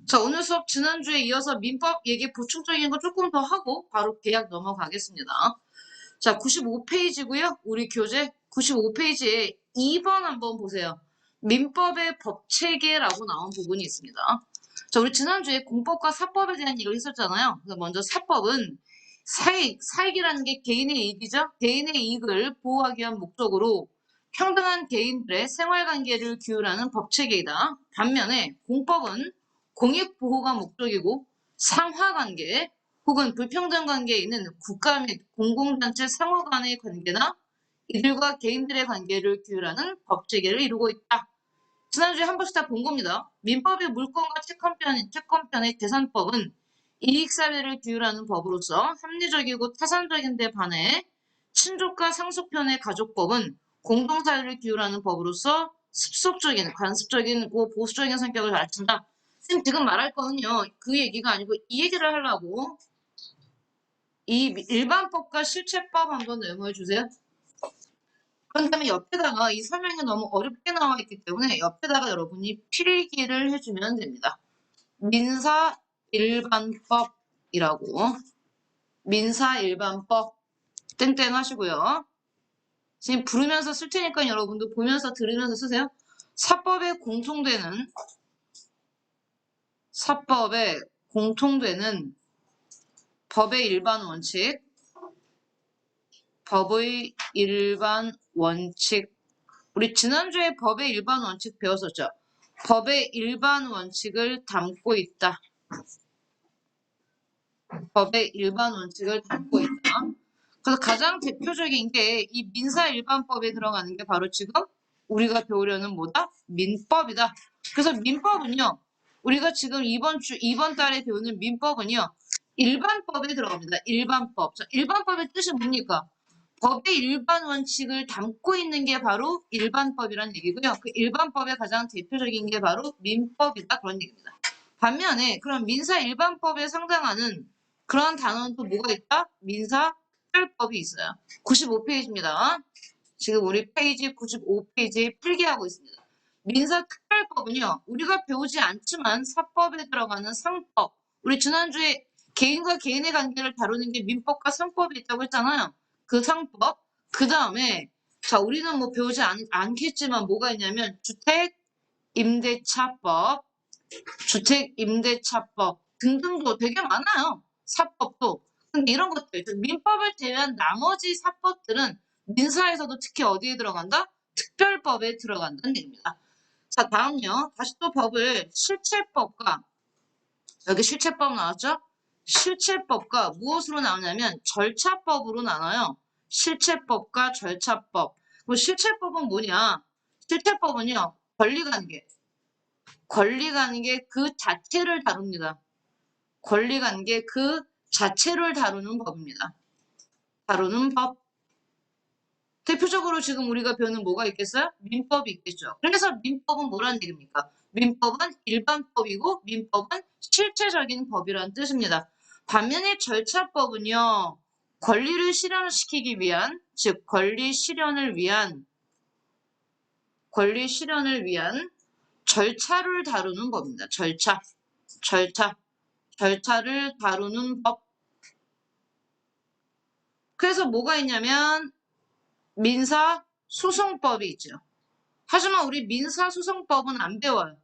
자, 오늘 수업 지난주에 이어서 민법 얘기 보충적인 거 조금 더 하고 바로 계약 넘어가겠습니다. 자, 95페이지고요. 우리 교재 95페이지에 2번 한번 보세요. 민법의 법체계라고 나온 부분이 있습니다. 자, 우리 지난주에 공법과 사법에 대한 얘기를 했었잖아요. 그래서 먼저 사법은 사익이라는 게 개인의 이익이죠. 개인의 이익을 보호하기 위한 목적으로 평등한 개인들의 생활관계를 규율하는 법체계이다. 반면에 공법은 공익보호가 목적이고 상하관계 혹은 불평등 관계에 있는 국가 및 공공단체 상호 간의 관계나 이들과 개인들의 관계를 규율하는 법체계를 이루고 있다. 지난주에 한 번씩 다 본 겁니다. 민법의 물권과 채권편의 계산법은 이익사회를 규율하는 법으로서 합리적이고 타산적인 데 반해 친족과 상속편의 가족법은 공동사회를 규율하는 법으로서 습속적인, 관습적인, 보수적인 성격을 가르친다. 선생님 지금 말할 거는요. 그 얘기가 아니고 이 얘기를 하려고 이 일반법과 실체법 한번 메모해 주세요. 그런 다음에 옆에다가 이 설명이 너무 어렵게 나와 있기 때문에 옆에다가 여러분이 필기를 해주면 됩니다. 민사 일반법이라고 민사 일반법 땡땡 하시고요. 지금 부르면서 쓸 테니까 여러분도 보면서 들으면서 쓰세요. 사법에 공통되는 법의 일반 원칙, 법의 일반 원칙. 우리 지난주에 법의 일반 원칙 배웠었죠? 법의 일반 원칙을 담고 있다. 법의 일반 원칙을 담고 있다. 그래서 가장 대표적인 게 이 민사 일반법에 들어가는 게 바로 지금 우리가 배우려는 뭐다? 민법이다. 그래서 민법은요. 우리가 지금 이번 달에 배우는 민법은요. 일반법에 들어갑니다. 일반법. 자, 일반법의 뜻이 뭡니까? 법의 일반 원칙을 담고 있는 게 바로 일반법이라는 얘기고요. 그 일반법의 가장 대표적인 게 바로 민법이다. 그런 얘기입니다. 반면에 그럼 민사 일반법에 상당하는 그런 단어는 또 뭐가 있다? 민사 특별법이 있어요. 95페이지입니다. 지금 우리 페이지 95페이지에 필기하고 있습니다. 민사 특별법은요. 우리가 배우지 않지만 사법에 들어가는 상법. 우리 지난주에 개인과 개인의 관계를 다루는 게 민법과 상법이 있다고 했잖아요. 그 상법. 그 다음에 자 우리는 뭐 배우지 않겠지만 뭐가 있냐면 주택임대차법, 주택임대차법 등등도 되게 많아요. 사법도. 근데 이런 것들, 민법을 제외한 나머지 사법들은 민사에서도 특히 어디에 들어간다? 특별법에 들어간다는 얘기입니다. 자, 다음요. 다시 또 법을 실체법과, 여기 실체법 나왔죠? 실체법과 무엇으로 나오냐면 절차법으로 나눠요. 실체법과 절차법. 그럼 실체법은 뭐냐? 실체법은요. 권리관계. 권리관계 그 자체를 다룹니다. 권리관계 그 자체를 다루는 법입니다. 다루는 법. 대표적으로 지금 우리가 배우는 뭐가 있겠어요? 민법이 있겠죠. 그래서 민법은 뭐라는 얘기입니까? 민법은 일반법이고 민법은 실체적인 법이라는 뜻입니다. 반면에 절차법은요. 권리를 실현시키기 위한, 즉 권리 실현을 위한 절차를 다루는 법입니다. 절차를 다루는 법. 그래서 뭐가 있냐면 민사소송법이 있죠. 하지만 우리 민사소송법은 안 배워요.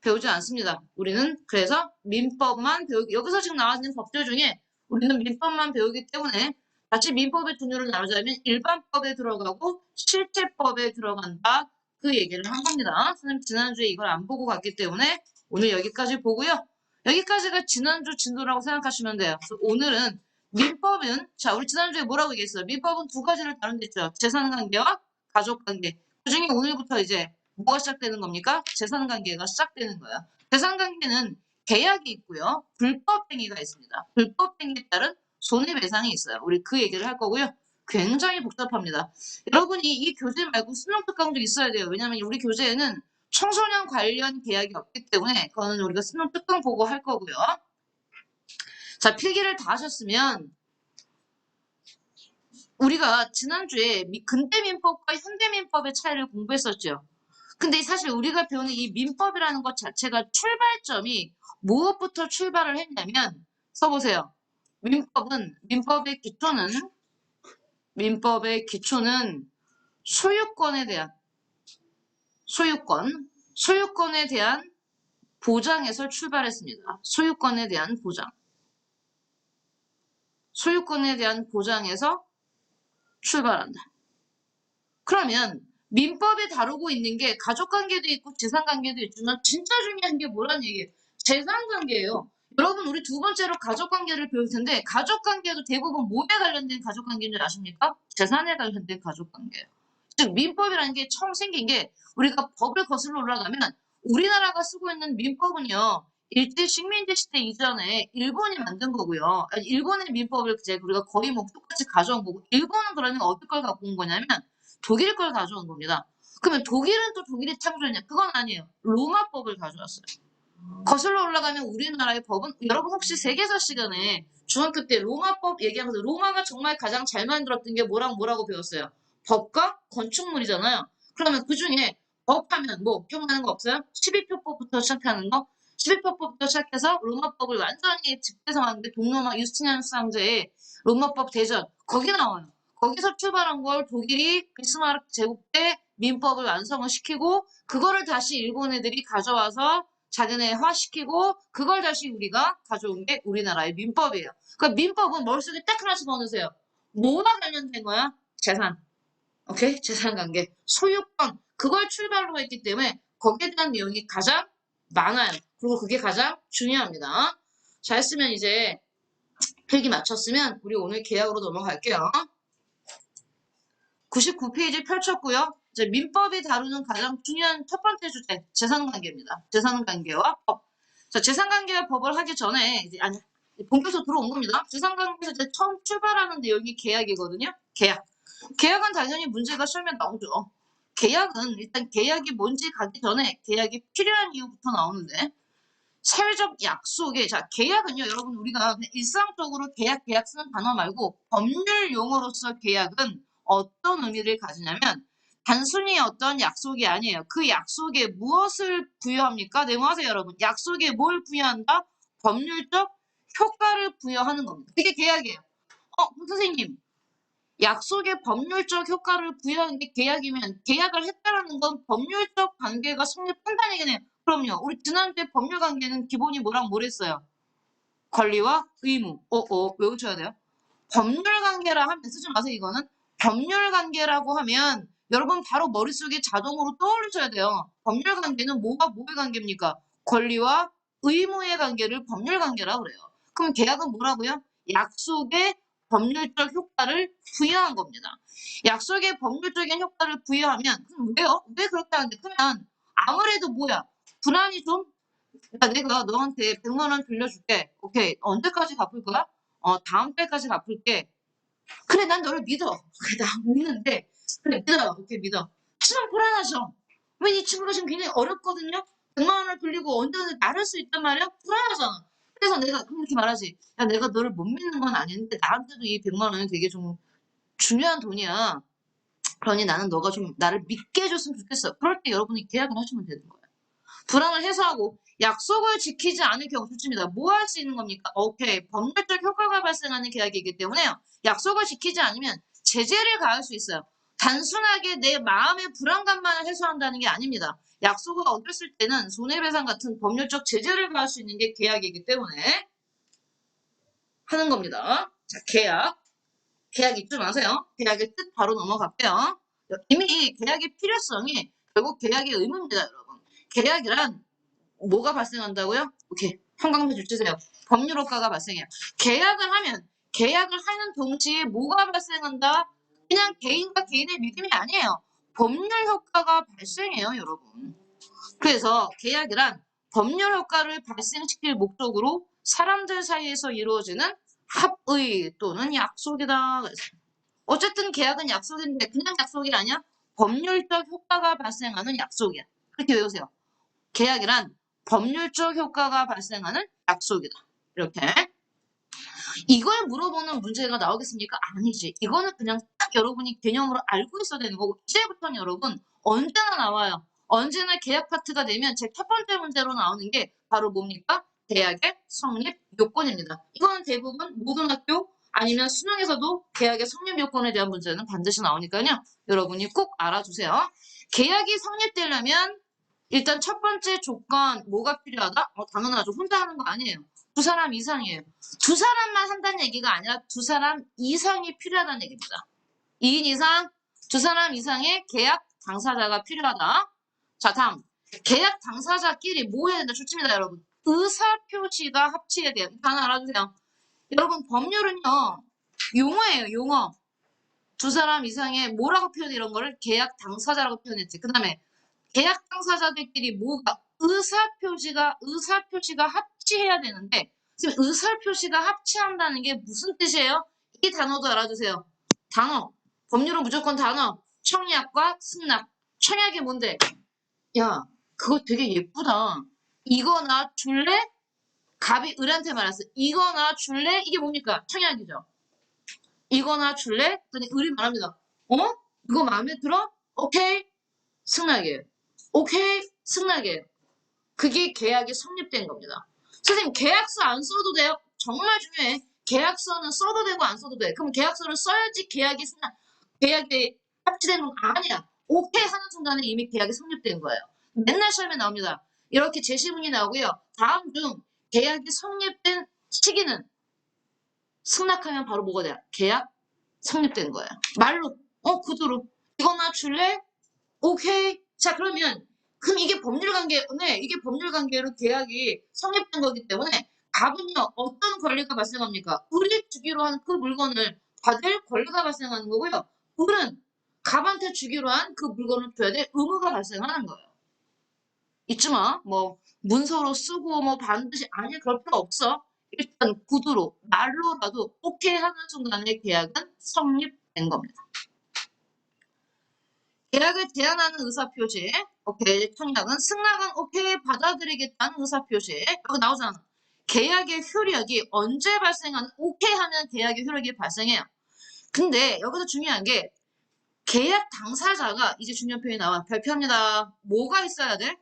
배우지 않습니다. 우리는 그래서 민법만 배우기. 여기서 지금 나와있는 법들 중에 우리는 민법만 배우기 때문에 같이 민법의 종류를 나누자면 일반법에 들어가고 실체법에 들어간다. 그 얘기를 한 겁니다. 선생님 지난주에 이걸 안 보고 갔기 때문에 오늘 여기까지 보고요. 여기까지가 지난주 진도라고 생각하시면 돼요. 그래서 오늘은 민법은 자 우리 지난주에 뭐라고 얘기했어요? 민법은 두 가지를 다룬댔죠. 재산관계와 가족관계. 그중에 오늘부터 이제 뭐가 시작되는 겁니까? 재산관계가 시작되는 거예요. 재산관계는 계약이 있고요. 불법행위가 있습니다. 불법행위에 따른 손해배상이 있어요. 우리 그 얘기를 할 거고요. 굉장히 복잡합니다. 여러분이 이 교재 말고 수능 특강도 있어야 돼요. 왜냐하면 우리 교재에는 청소년 관련 계약이 없기 때문에 그거는 우리가 수능 특강 보고 할 거고요. 자, 필기를 다 하셨으면 우리가 지난주에 근대민법과 현대민법의 차이를 공부했었죠. 근데 사실 우리가 배우는 이 민법이라는 것 자체가 출발점이 무엇부터 출발을 했냐면 써보세요. 민법의 기초는 소유권에 대한 소유권에 대한 보장에서 출발했습니다. 소유권에 대한 보장에서 출발한다. 그러면 민법이 다루고 있는 게 가족관계도 있고 재산관계도 있지만 진짜 중요한 게 뭐란 얘기예요? 재산관계예요. 여러분 우리 두 번째로 가족관계를 배울 텐데 가족관계도 대부분 뭐에 관련된 가족관계인 줄 아십니까? 재산에 관련된 가족관계예요. 즉 민법이라는 게 처음 생긴 게 우리가 법을 거슬러 올라가면 우리나라가 쓰고 있는 민법은요. 일제 식민지 시대 이전에 일본이 만든 거고요. 아니, 일본의 민법을 이제 우리가 거의 뭐 똑같이 가져온 거고 일본은 그러면 어디 걸 갖고 온 거냐면 독일 걸 가져온 겁니다. 그러면 독일은 또 독일이 창조했냐? 그건 아니에요. 로마법을 가져왔어요. 거슬러 올라가면 우리나라의 법은 여러분 혹시 세계사 시간에 중학교 때 로마법 얘기하면서 로마가 정말 가장 잘 만들었던 게 뭐라고 배웠어요? 법과 건축물이잖아요. 그러면 그 중에 법하면 뭐 기억나는 거 없어요? 12표법부터 시작하는 거? 12표법부터 시작해서 로마법을 완전히 집대성한 게 동로마 유스티니아누스 황제의 로마법 대전 거기 나와요. 거기서 출발한 걸 독일이 비스마르크 제국 때 민법을 완성을 시키고 그거를 다시 일본 애들이 가져와서 자기네화시키고 그걸 다시 우리가 가져온 게 우리나라의 민법이에요. 그러니까 민법은 머릿속에 딱 하나씩 넣어놓으세요. 뭐와 관련된 거야? 재산. 오케이? 재산관계. 소유권. 그걸 출발로 했기 때문에 거기에 대한 내용이 가장 많아요. 그리고 그게 가장 중요합니다. 자, 했으면 이제 필기 마쳤으면 우리 오늘 계약으로 넘어갈게요. 99페이지 펼쳤고요. 이제 민법이 다루는 가장 중요한 첫 번째 주제, 재산관계입니다. 재산관계와 법. 자, 재산관계와 법을 하기 전에 이제 본격적으로 들어온 겁니다. 재산관계에서 이제 처음 출발하는 내용이 계약이거든요. 계약은 당연히 문제가 시험에 나오죠. 계약은 일단 계약이 뭔지 가기 전에 계약이 필요한 이유부터 나오는데 사회적 약속에 자 계약은요 여러분 우리가 그냥 일상적으로 계약 쓰는 단어 말고 법률 용어로서 계약은 어떤 의미를 가지냐면 단순히 어떤 약속이 아니에요. 그 약속에 무엇을 부여합니까? 네모하세요 여러분. 약속에 뭘 부여한다? 법률적 효과를 부여하는 겁니다. 그게 계약이에요. 선생님 약속에 법률적 효과를 부여하는 게 계약이면 계약을 했다라는 건 법률적 관계가 성립한다는 얘기네요. 그럼요. 우리 지난주에 법률 관계는 기본이 뭐랑 뭐랬어요? 권리와 의무. 외우셔야 돼요. 법률 관계라 하면 쓰지 마세요. 이거는 법률 관계라고 하면 여러분 바로 머릿속에 자동으로 떠올리셔야 돼요. 법률 관계는 뭐가 뭐의 관계입니까? 권리와 의무의 관계를 법률 관계라고 그래요. 그럼 계약은 뭐라고요? 약속에 법률적 효과를 부여한 겁니다. 약속에 법률적인 효과를 부여하면 그럼 왜요? 왜 그렇게 하는데? 그러면 아무래도 뭐야? 불안이 좀 그러니까 내가 너한테 100만 원 빌려줄게. 오케이. 언제까지 갚을 거야? 다음 달까지 갚을게. 그래, 난 너를 믿어. 그래, 나 믿는데. 그래, 믿어요. 오케이, 믿어. 하지만 불안하죠. 왜 이 친구가 지금 굉장히 어렵거든요? 100만 원을 빌리고 언제든지 나를 수 있단 말이야? 불안하잖아. 그래서 내가 그렇게 말하지. 야, 내가 너를 못 믿는 건 아닌데 나한테도 이 100만 원이 되게 좀 중요한 돈이야. 그러니 나는 너가 좀 나를 믿게 해줬으면 좋겠어. 그럴 때 여러분이 계약을 하시면 되는 거예요. 불안을 해소하고 약속을 지키지 않을 경우 좋습니다. 뭐 할 수 있는 겁니까? 오케이. 법률적 효과가 발생하는 계약이기 때문에요. 약속을 지키지 않으면 제재를 가할 수 있어요. 단순하게 내 마음의 불안감만을 해소한다는 게 아닙니다. 약속을 어겼을 때는 손해배상 같은 법률적 제재를 가할 수 있는 게 계약이기 때문에 하는 겁니다. 자, 계약 잊지 마세요. 계약의 뜻 바로 넘어갈게요. 이미 계약의 필요성이 결국 계약의 의무입니다, 여러분. 계약이란 뭐가 발생한다고요? 오케이. 형광펜 주세요. 법률 효과가 발생해요. 계약을 하는 동시에 뭐가 발생한다? 그냥 개인과 개인의 믿음이 아니에요. 법률 효과가 발생해요, 여러분. 그래서 계약이란 법률 효과를 발생시킬 목적으로 사람들 사이에서 이루어지는 합의 또는 약속이다. 어쨌든 계약은 약속인데 그냥 약속이 아니야? 법률적 효과가 발생하는 약속이야. 그렇게 외우세요. 계약이란 법률적 효과가 발생하는 약속이다. 이렇게. 이걸 물어보는 문제가 나오겠습니까? 아니지. 이거는 그냥 딱 여러분이 개념으로 알고 있어야 되는 거고 이제부터는 여러분 언제나 나와요. 언제나 계약 파트가 되면 제 첫 번째 문제로 나오는 게 바로 뭡니까? 계약의 성립 요건입니다. 이거는 대부분 모든 학교 아니면 수능에서도 계약의 성립 요건에 대한 문제는 반드시 나오니까요. 여러분이 꼭 알아주세요. 계약이 성립되려면 일단 첫 번째 조건 뭐가 필요하다? 당연하죠. 혼자 하는 거 아니에요. 두 사람 이상이에요. 두 사람만 한다는 얘기가 아니라 두 사람 이상이 필요하다는 얘기입니다. 2인 이상, 두 사람 이상의 계약 당사자가 필요하다. 자, 다음. 계약 당사자끼리 뭐 해야 된다? 좋습니다, 여러분. 의사표시가 합치게 돼요. 하나 알아주세요. 여러분, 법률은요, 용어예요, 용어. 두 사람 이상의 뭐라고 표현해 이런 거를 계약 당사자라고 표현했지. 그 다음에 계약 당사자들끼리 뭐가 의사표시가 합치해야 되는데 지금 의사표시가 합치한다는 게 무슨 뜻이에요? 이 단어도 알아주세요. 단어. 법률은 무조건 단어. 청약과 승낙. 청약이 뭔데? 야, 그거 되게 예쁘다. 이거 나 줄래? 갑이 을한테 말했어. 이거 나 줄래? 이게 뭡니까? 청약이죠. 이거 나 줄래? 그랬더니 을이 말합니다. 어? 이거 마음에 들어? 오케이. 승낙이에요. 오케이. 승낙이에요. 그게 계약이 성립된 겁니다. 선생님, 계약서 안 써도 돼요? 정말 중요해. 계약서는 써도 되고 안 써도 돼. 그럼 계약서를 써야지 계약이 합치되는 건 아니야. 오케이 하는 순간에 이미 계약이 성립된 거예요. 맨날 시험에 나옵니다. 이렇게 제시문이 나오고요. 다음 중 계약이 성립된 시기는 승낙하면 바로 뭐가 돼요? 계약 성립된 거예요. 말로, 구두로. 이거 나 줄래? 오케이. 자, 그러면 이게 법률관계로 계약이 성립된 거기 때문에 갑은요, 어떤 권리가 발생합니까? 을이 주기로 한 그 물건을 받을 권리가 발생하는 거고요. 을은 갑한테 주기로 한 그 물건을 줘야 될 의무가 발생하는 거예요. 잊지 마. 뭐, 문서로 쓰고 뭐 반드시 아니 그럴 필요 없어. 일단 구두로, 말로라도 오케이 하는 순간에 계약은 성립된 겁니다. 계약을 제한하는 의사표시. 오케이. 청약은 승낙은 오케이 받아들이겠다는 의사표시. 여기 나오잖아. 계약의 효력이 언제 발생하는 오케이 하면 계약의 효력이 발생해요. 근데 여기서 중요한 게 계약 당사자가 이제 중요한 표현이 나와. 발표합니다. 뭐가 있어야 돼?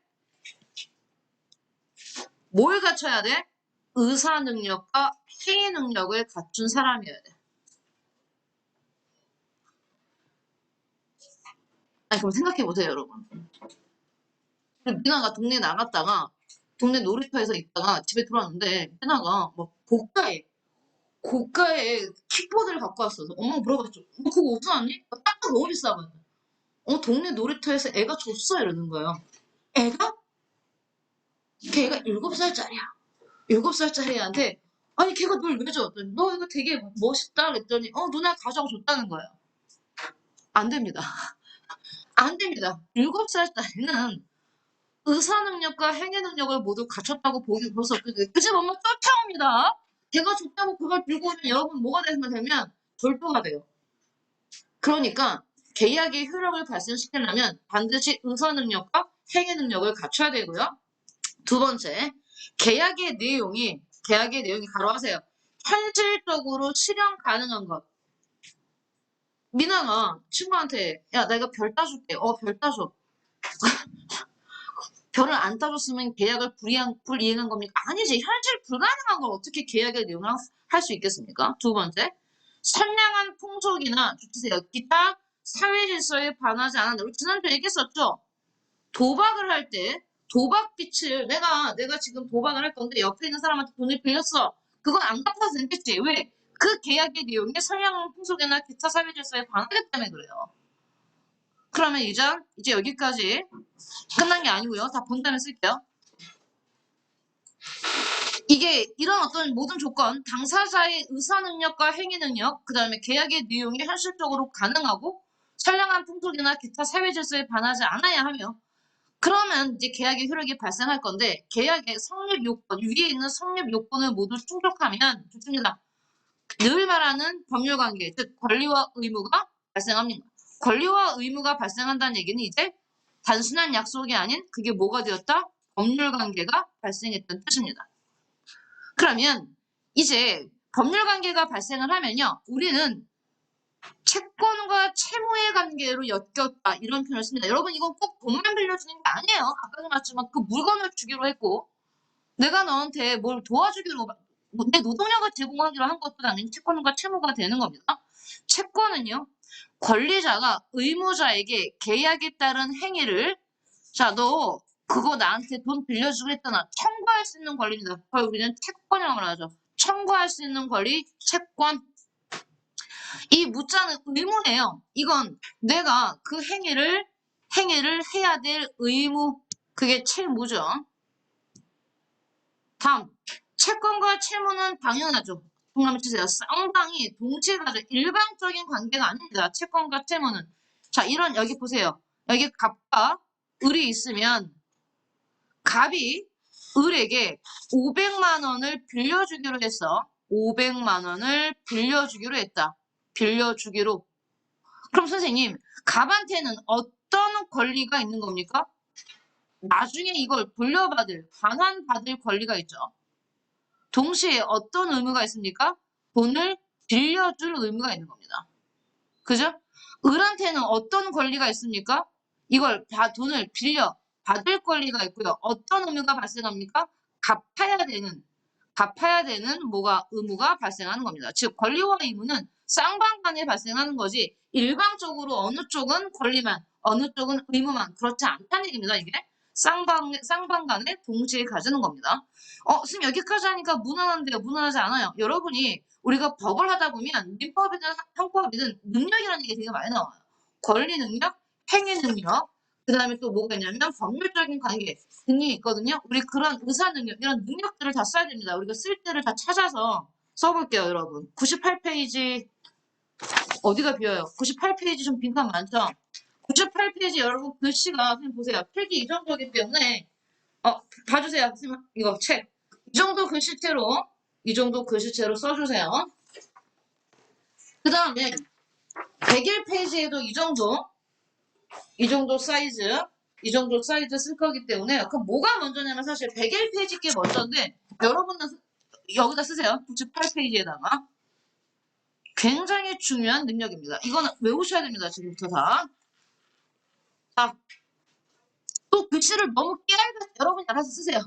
뭘 갖춰야 돼? 의사 능력과 행위 능력을 갖춘 사람이어야 돼. 아니 그럼 생각해 보세요, 여러분. 미나가 동네 나갔다가 동네 놀이터에서 있다가 집에 들어왔는데 미나가 막 고가의 킥보드를 갖고 왔어서 엄마가 물어봤죠. 너 그거 어디서 왔니? 딱 너무 비싸거든. 동네 놀이터에서 애가 줬어 이러는 거예요. 애가? 걔가 7살짜리야. 7살짜리 애한테 아니 걔가 널 왜 줘? 너 이거 되게 멋있다 그랬더니 누나 가져고 줬다는 거예요. 안 됩니다. 안 됩니다. 7살짜리는 의사 능력과 행위 능력을 모두 갖췄다고 볼 수 없거든요. 그 집 엄마 쫓아옵니다. 걔가 줬다고 그걸 들고 오면 여러분 뭐가 되면 졸도가 돼요. 그러니까 계약의 효력을 발생시키려면 반드시 의사 능력과 행위 능력을 갖춰야 되고요. 두 번째, 계약의 내용이 가로하세요. 현실적으로 실현 가능한 것. 미나가 친구한테 야 나 이거 별 따줄게. 별 따줘. 별을 안 따줬으면 계약을 불이행한 겁니까? 아니지. 현실 불가능한 걸 어떻게 계약의 내용을 할 수 있겠습니까? 두 번째, 선량한 풍속이나 주세요. 기타 사회 질서에 반하지 않았는데 우리 지난주에 얘기했었죠. 도박을 할 때 도박빚을 내가 지금 도박을 할 건데 옆에 있는 사람한테 돈을 빌렸어. 그건 안 갚아도 되겠지. 왜? 그 계약의 내용이 선량한 풍속이나 기타 사회 질서에 반하기 때문에 그래요. 그러면 이제 여기까지 끝난 게 아니고요. 다 본 다음에 쓸게요. 이게 이런 어떤 모든 조건, 당사자의 의사 능력과 행위 능력, 그 다음에 계약의 내용이 현실적으로 가능하고 선량한 풍속이나 기타 사회 질서에 반하지 않아야 하며 그러면 이제 계약의 효력이 발생할 건데 계약의 성립 요건, 위에 있는 성립 요건을 모두 충족하면 좋습니다. 늘 말하는 법률관계, 즉 권리와 의무가 발생합니다. 권리와 의무가 발생한다는 얘기는 이제 단순한 약속이 아닌 그게 뭐가 되었다? 법률관계가 발생했다는 뜻입니다. 그러면 이제 법률관계가 발생을 하면요. 우리는 채권과 채무의 관계로 엮였다. 이런 표현을 씁니다. 여러분 이건 꼭 돈만 빌려주는 게 아니에요. 아까도 말했지만 그 물건을 주기로 했고 내가 너한테 뭘 도와주기로 내 노동력을 제공하기로 한 것도 당연히 채권과 채무가 되는 겁니다. 채권은요. 권리자가 의무자에게 계약에 따른 행위를 자, 너 그거 나한테 돈 빌려주기로 했잖아. 청구할 수 있는 권리입니다. 그걸 우리는 채권이라고 하죠. 청구할 수 있는 권리, 채권. 이 무자는 의무예요. 이건 내가 그 행위를 해야 될 의무. 그게 채무죠. 다음. 채권과 채무는 당연하죠. 동그라미 치세요. 상당히 동시에가죠. 일방적인 관계가 아닙니다. 채권과 채무는. 자, 이런 여기 보세요. 여기 갑과 을이 있으면 갑이 을에게 500만 원을 빌려주기로 했어. 500만 원을 빌려주기로 했다. 빌려주기로. 그럼 선생님, 갑한테는 어떤 권리가 있는 겁니까? 나중에 이걸 돌려받을, 반환받을 권리가 있죠. 동시에 어떤 의무가 있습니까? 돈을 빌려줄 의무가 있는 겁니다. 그죠? 을한테는 어떤 권리가 있습니까? 이걸 돈을 빌려 받을 권리가 있고요. 어떤 의무가 발생합니까? 갚아야 되는 뭐가 의무가 발생하는 겁니다. 즉 권리와 의무는 쌍방간에 발생하는 거지 일방적으로 어느 쪽은 권리만 어느 쪽은 의무만 그렇지 않다는 얘기입니다. 이게 쌍방간에 동시에 가지는 겁니다. 선생님 여기까지 하니까 무난한데요. 무난하지 않아요. 여러분이 우리가 법을 하다 보면 민법이든 형법이든 능력이라는 게 되게 많이 나와요. 권리 능력, 행위 능력, 그 다음에 또 뭐가 있냐면 법률적인 관계 등이 있거든요. 우리 그런 의사 능력, 이런 능력들을 다 써야 됩니다. 우리가 쓸 때를 다 찾아서 써볼게요, 여러분. 98페이지 어디가 비어요? 98페이지 좀 빈칸 많죠? 98페이지 여러분 글씨가 선생님 보세요. 필기 이 정도이기 때문에 봐주세요. 선생님 이거 책. 이 정도 글씨체로 써주세요. 그 다음에 101페이지에도 이 정도 사이즈 쓸 거기 때문에 그럼 뭐가 먼저냐면 사실 101페이지 게 먼저인데 여러분은 여기다 쓰세요. 98페이지에다가 굉장히 중요한 능력입니다. 이거는 외우셔야 됩니다. 지금부터 다. 자, 또 글씨를 너무 깨알같이 여러분이 알아서 쓰세요.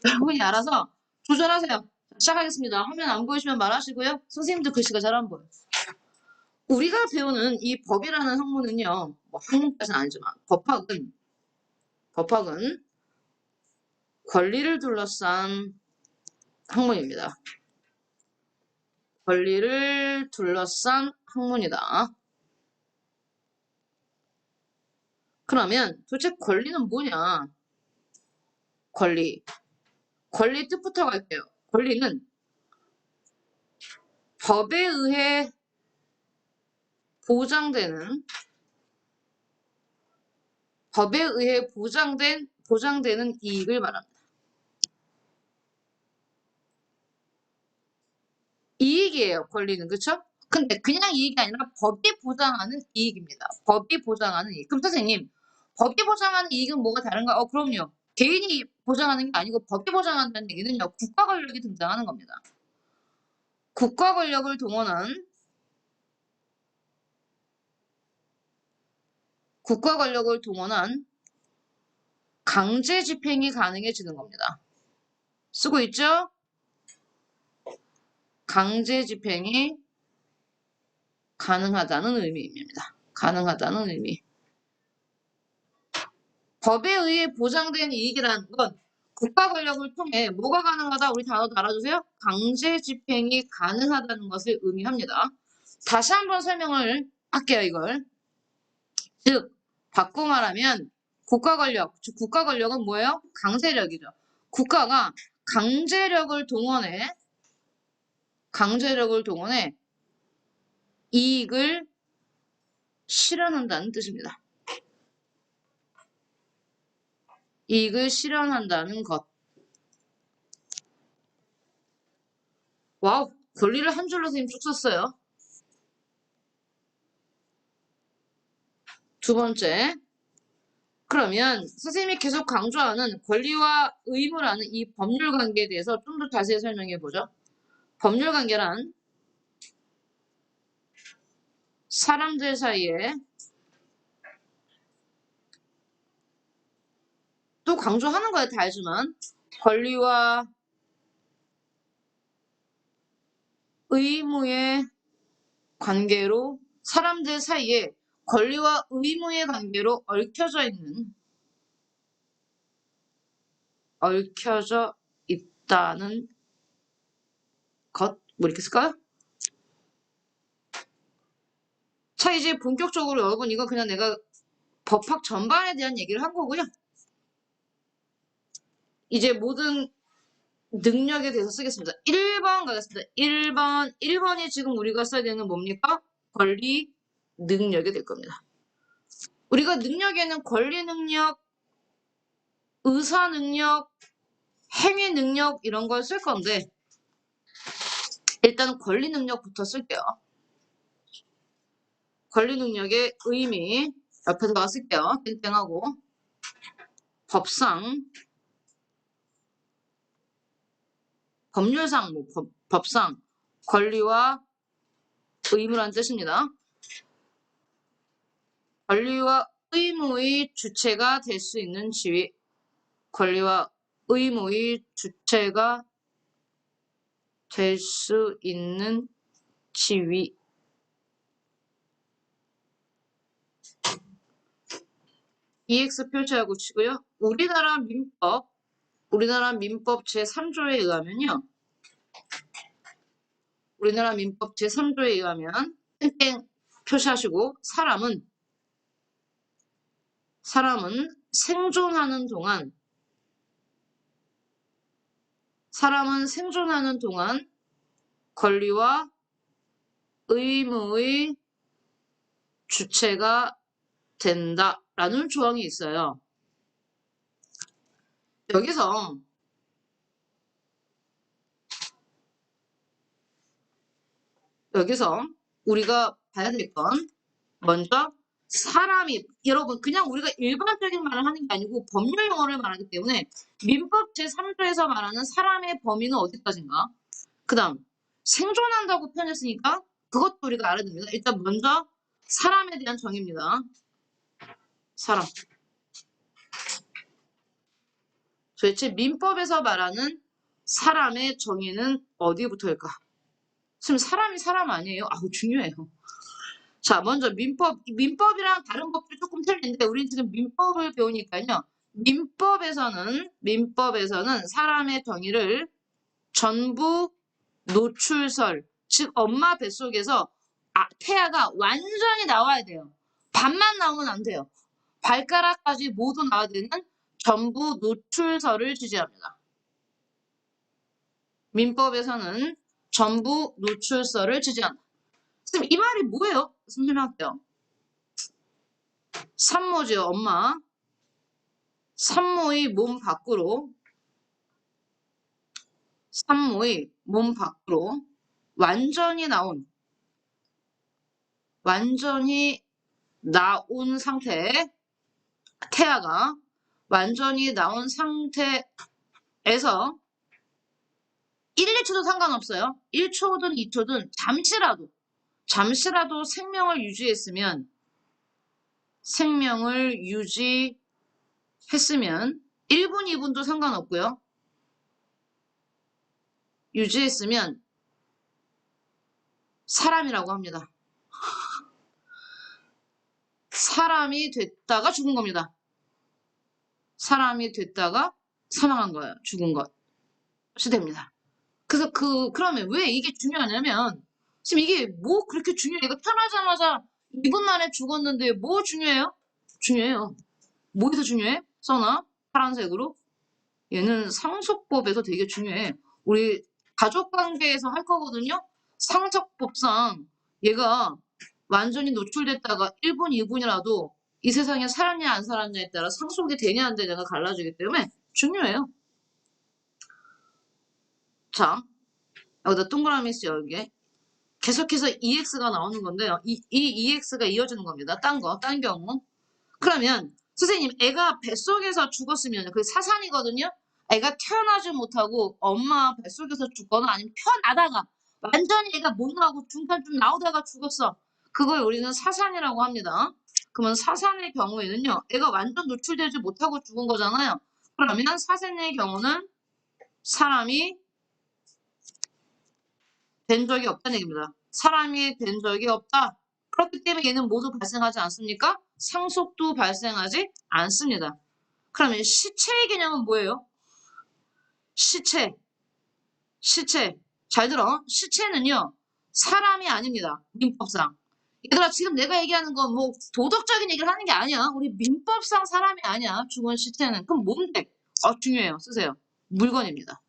여러분이 알아서 조절하세요. 시작하겠습니다. 화면 안 보이시면 말하시고요. 선생님도 글씨가 잘 안 보여요. 우리가 배우는 이 법이라는 학문은요. 뭐 학문까지는 아니지만 법학은 권리를 둘러싼 학문입니다. 권리를 둘러싼 학문이다. 그러면 도대체 권리는 뭐냐? 권리 뜻부터 갈게요. 권리는 법에 의해 보장되는 이익을 말합니다. 이익이에요, 권리는. 그쵸? 근데 그냥 이익이 아니라 법이 보장하는 이익입니다. 법이 보장하는 이익. 그럼 선생님, 법이 보장하는 이익은 뭐가 다른가? 그럼요. 개인이 보장하는 게 아니고 법이 보장한다는 얘기는요. 국가 권력이 등장하는 겁니다. 국가 권력을 동원한 강제 집행이 가능해지는 겁니다. 쓰고 있죠? 강제 집행이 가능하다는 의미입니다. 가능하다는 의미. 법에 의해 보장된 이익이라는 건 국가 권력을 통해 뭐가 가능하다? 우리 단어 달아주세요. 강제 집행이 가능하다는 것을 의미합니다. 다시 한번 설명을 할게요, 이걸. 즉, 바꿔 말하면 국가 권력은 뭐예요? 강제력이죠. 국가가 강제력을 동원해 이익을 실현한다는 뜻입니다. 이익을 실현한다는 것. 와우, 권리를 한 줄로 선생님 쭉 썼어요. 두 번째. 그러면 선생님이 계속 강조하는 권리와 의무라는 이 법률 관계에 대해서 좀 더 자세히 설명해 보죠. 법률 관계란 사람들 사이에 또 강조하는 거야, 다 알지만 권리와 의무의 관계로 사람들 사이에 권리와 의무의 관계로 얽혀져 있다는 것, 뭐 이렇게 쓸까요? 자, 이제 본격적으로 여러분 이거 그냥 내가 법학 전반에 대한 얘기를 한 거고요. 이제 모든 능력에 대해서 쓰겠습니다. 1번 가겠습니다. 1번이 지금 우리가 써야 되는 뭡니까? 권리 능력이 될 겁니다. 우리가 능력에는 권리 능력, 의사 능력, 행위 능력 이런 걸 쓸 건데 일단 권리 능력부터 쓸게요. 권리 능력의 의미 옆에다가 쓸게요. 땡땡하고 법상, 법률상, 법상 권리와 의무란 뜻입니다. 권리와 의무의 주체가 될 수 있는 지위, 권리와 의무의 주체가 될 수 있는 지위. EX 표시하고 치고요. 우리나라 민법 제3조에 의하면요. 우리나라 민법 제3조에 의하면 땡땡 표시하시고 사람은 생존하는 동안 권리와 의무의 주체가 된다라는 조항이 있어요. 여기서 우리가 봐야 될 건 먼저 사람이 여러분 그냥 우리가 일반적인 말을 하는 게 아니고 법률 용어를 말하기 때문에 민법 제3조에서 말하는 사람의 범위는 어디까지인가? 그 다음 생존한다고 표현했으니까 그것도 우리가 알아야 됩니다. 일단 먼저 사람에 대한 정의입니다. 사람. 도대체 민법에서 말하는 사람의 정의는 어디부터일까? 지금 사람이 사람 아니에요? 아우 중요해요. 자, 먼저 민법이랑 다른 법들이 조금 틀린데 우리는 지금 민법을 배우니까요. 민법에서는 사람의 정의를 전부 노출설, 즉 엄마 뱃속에서 태아가 완전히 나와야 돼요. 반만 나오면 안 돼요. 발가락까지 모두 나와야 되는 전부 노출설을 지지합니다. 민법에서는 전부 노출설을 지지한다. 선생님 이 말이 뭐예요? 선생님 할게요. 산모죠, 엄마. 산모의 몸 밖으로 완전히 나온 상태, 태아가 완전히 나온 상태에서 1, 2초도 상관없어요. 1초든 2초든 잠시라도 생명을 유지했으면 1분, 2분도 상관없고요. 유지했으면 사람이라고 합니다. 사람이 됐다가 죽은 겁니다. 사람이 됐다가 사망한 거예요. 죽은 것이 됩니다. 그래서 그러면 왜 이게 중요하냐면 지금 이게 뭐 그렇게 중요해요? 이거 태어나자마자 2분 만에 죽었는데 뭐 중요해요? 중요해요. 뭐에서 중요해? 써놔 파란색으로. 얘는 상속법에서 되게 중요해. 우리 가족관계에서 할 거거든요. 상속법상 얘가 완전히 노출됐다가 1분, 2분이라도 이 세상에 살았냐 안 살았냐에 따라 상속이 되냐 안 되냐가 갈라지기 때문에 중요해요. 자, 여기다 동그라미 있어요. 여기에. 계속해서 EX가 나오는 건데요. 이 EX가 이어지는 겁니다. 딴 경우. 그러면 선생님 애가 뱃속에서 죽었으면 그 사산이거든요. 애가 태어나지 못하고 엄마 뱃속에서 죽거나 아니면 태어나다가 완전히 애가 못 나오고 중간 좀 나오다가 죽었어. 그걸 우리는 사산이라고 합니다. 그러면 사산의 경우에는요. 애가 완전 노출되지 못하고 죽은 거잖아요. 그러면 사산의 경우는 사람이 된 적이 없다는 얘기입니다. 사람이 된 적이 없다. 그렇기 때문에 얘는 모두 발생하지 않습니까? 상속도 발생하지 않습니다. 그러면 시체의 개념은 뭐예요? 시체. 잘 들어. 시체는요. 사람이 아닙니다. 민법상. 얘들아, 지금 내가 얘기하는 건 뭐 도덕적인 얘기를 하는 게 아니야. 우리 민법상 사람이 아니야. 죽은 시체는. 그럼 뭔데? 중요해요. 쓰세요. 물건입니다.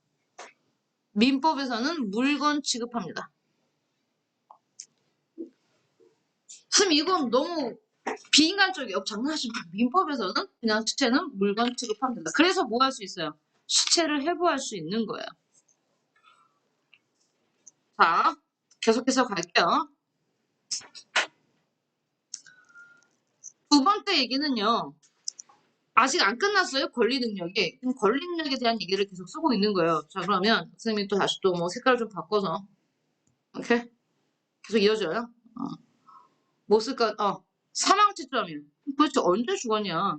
민법에서는 물건 취급합니다. 선생님, 이건 너무 비인간적이에요. 장난하지 마. 민법에서는 그냥 시체는 물건 취급합니다. 그래서 뭐 할 수 있어요? 시체를 해부할 수 있는 거예요. 자, 계속해서 갈게요. 두 번째 얘기는요. 아직 안 끝났어요. 권리 능력이. 지금 권리 능력에 대한 얘기를 계속 쓰고 있는 거예요. 자, 그러면 선생님이 또 다시 또 뭐 색깔을 좀 바꿔서 오케이? 계속 이어져요. 뭐 쓸까? 사망 시점이요. 도대체 언제 죽었냐?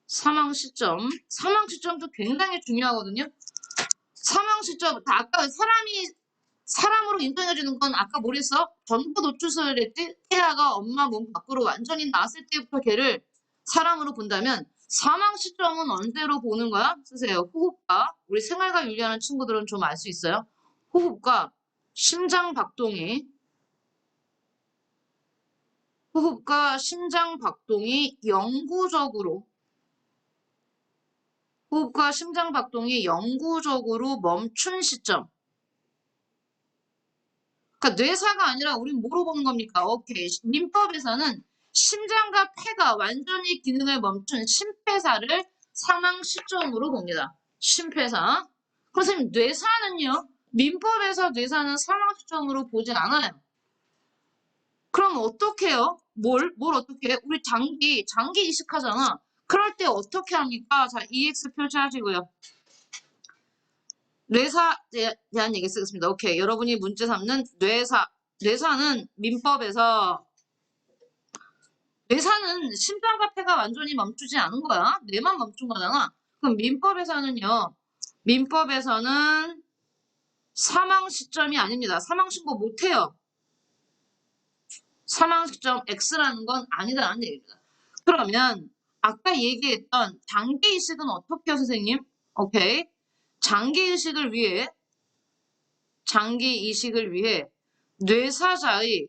사망 시점. 사망 시점도 굉장히 중요하거든요. 사망 시점, 아까 사람으로 인정해주는 건 아까 뭐랬어? 전부 노출을 했지? 태아가 엄마 몸 밖으로 완전히 나왔을 때부터 걔를 사람으로 본다면 사망 시점은 언제로 보는 거야? 쓰세요. 호흡과, 우리 생활과 윤리하는 친구들은 좀 알 수 있어요. 호흡과 심장 박동이, 호흡과 심장 박동이 영구적으로 멈춘 시점. 그러니까 뇌사가 아니라 우린 뭐로 보는 겁니까? 오케이. 민법에서는 심장과 폐가 완전히 기능을 멈춘 심폐사를 사망 시점으로 봅니다. 심폐사. 그럼 선생님, 뇌사는요? 민법에서 뇌사는 사망 시점으로 보지 않아요. 그럼 어떻게 해요? 뭘 어떻게 해? 우리 장기 이식하잖아. 그럴 때 어떻게 합니까? 자, EX 표시하시고요. 뇌사에 대한 얘기 쓰겠습니다. 오케이. 여러분이 문제 삼는 뇌사. 뇌사는 민법에서 뇌사는 심장과 폐가 완전히 멈추지 않은 거야. 뇌만 멈춘 거잖아. 그럼 민법에서는 사망 시점이 아닙니다. 사망 신고 못 해요. 사망 시점 X라는 건 아니다라는 얘기입니다. 그러면 아까 얘기했던 장기 이식은 어떻게 해요, 선생님? 오케이. 장기 이식을 위해 뇌사자의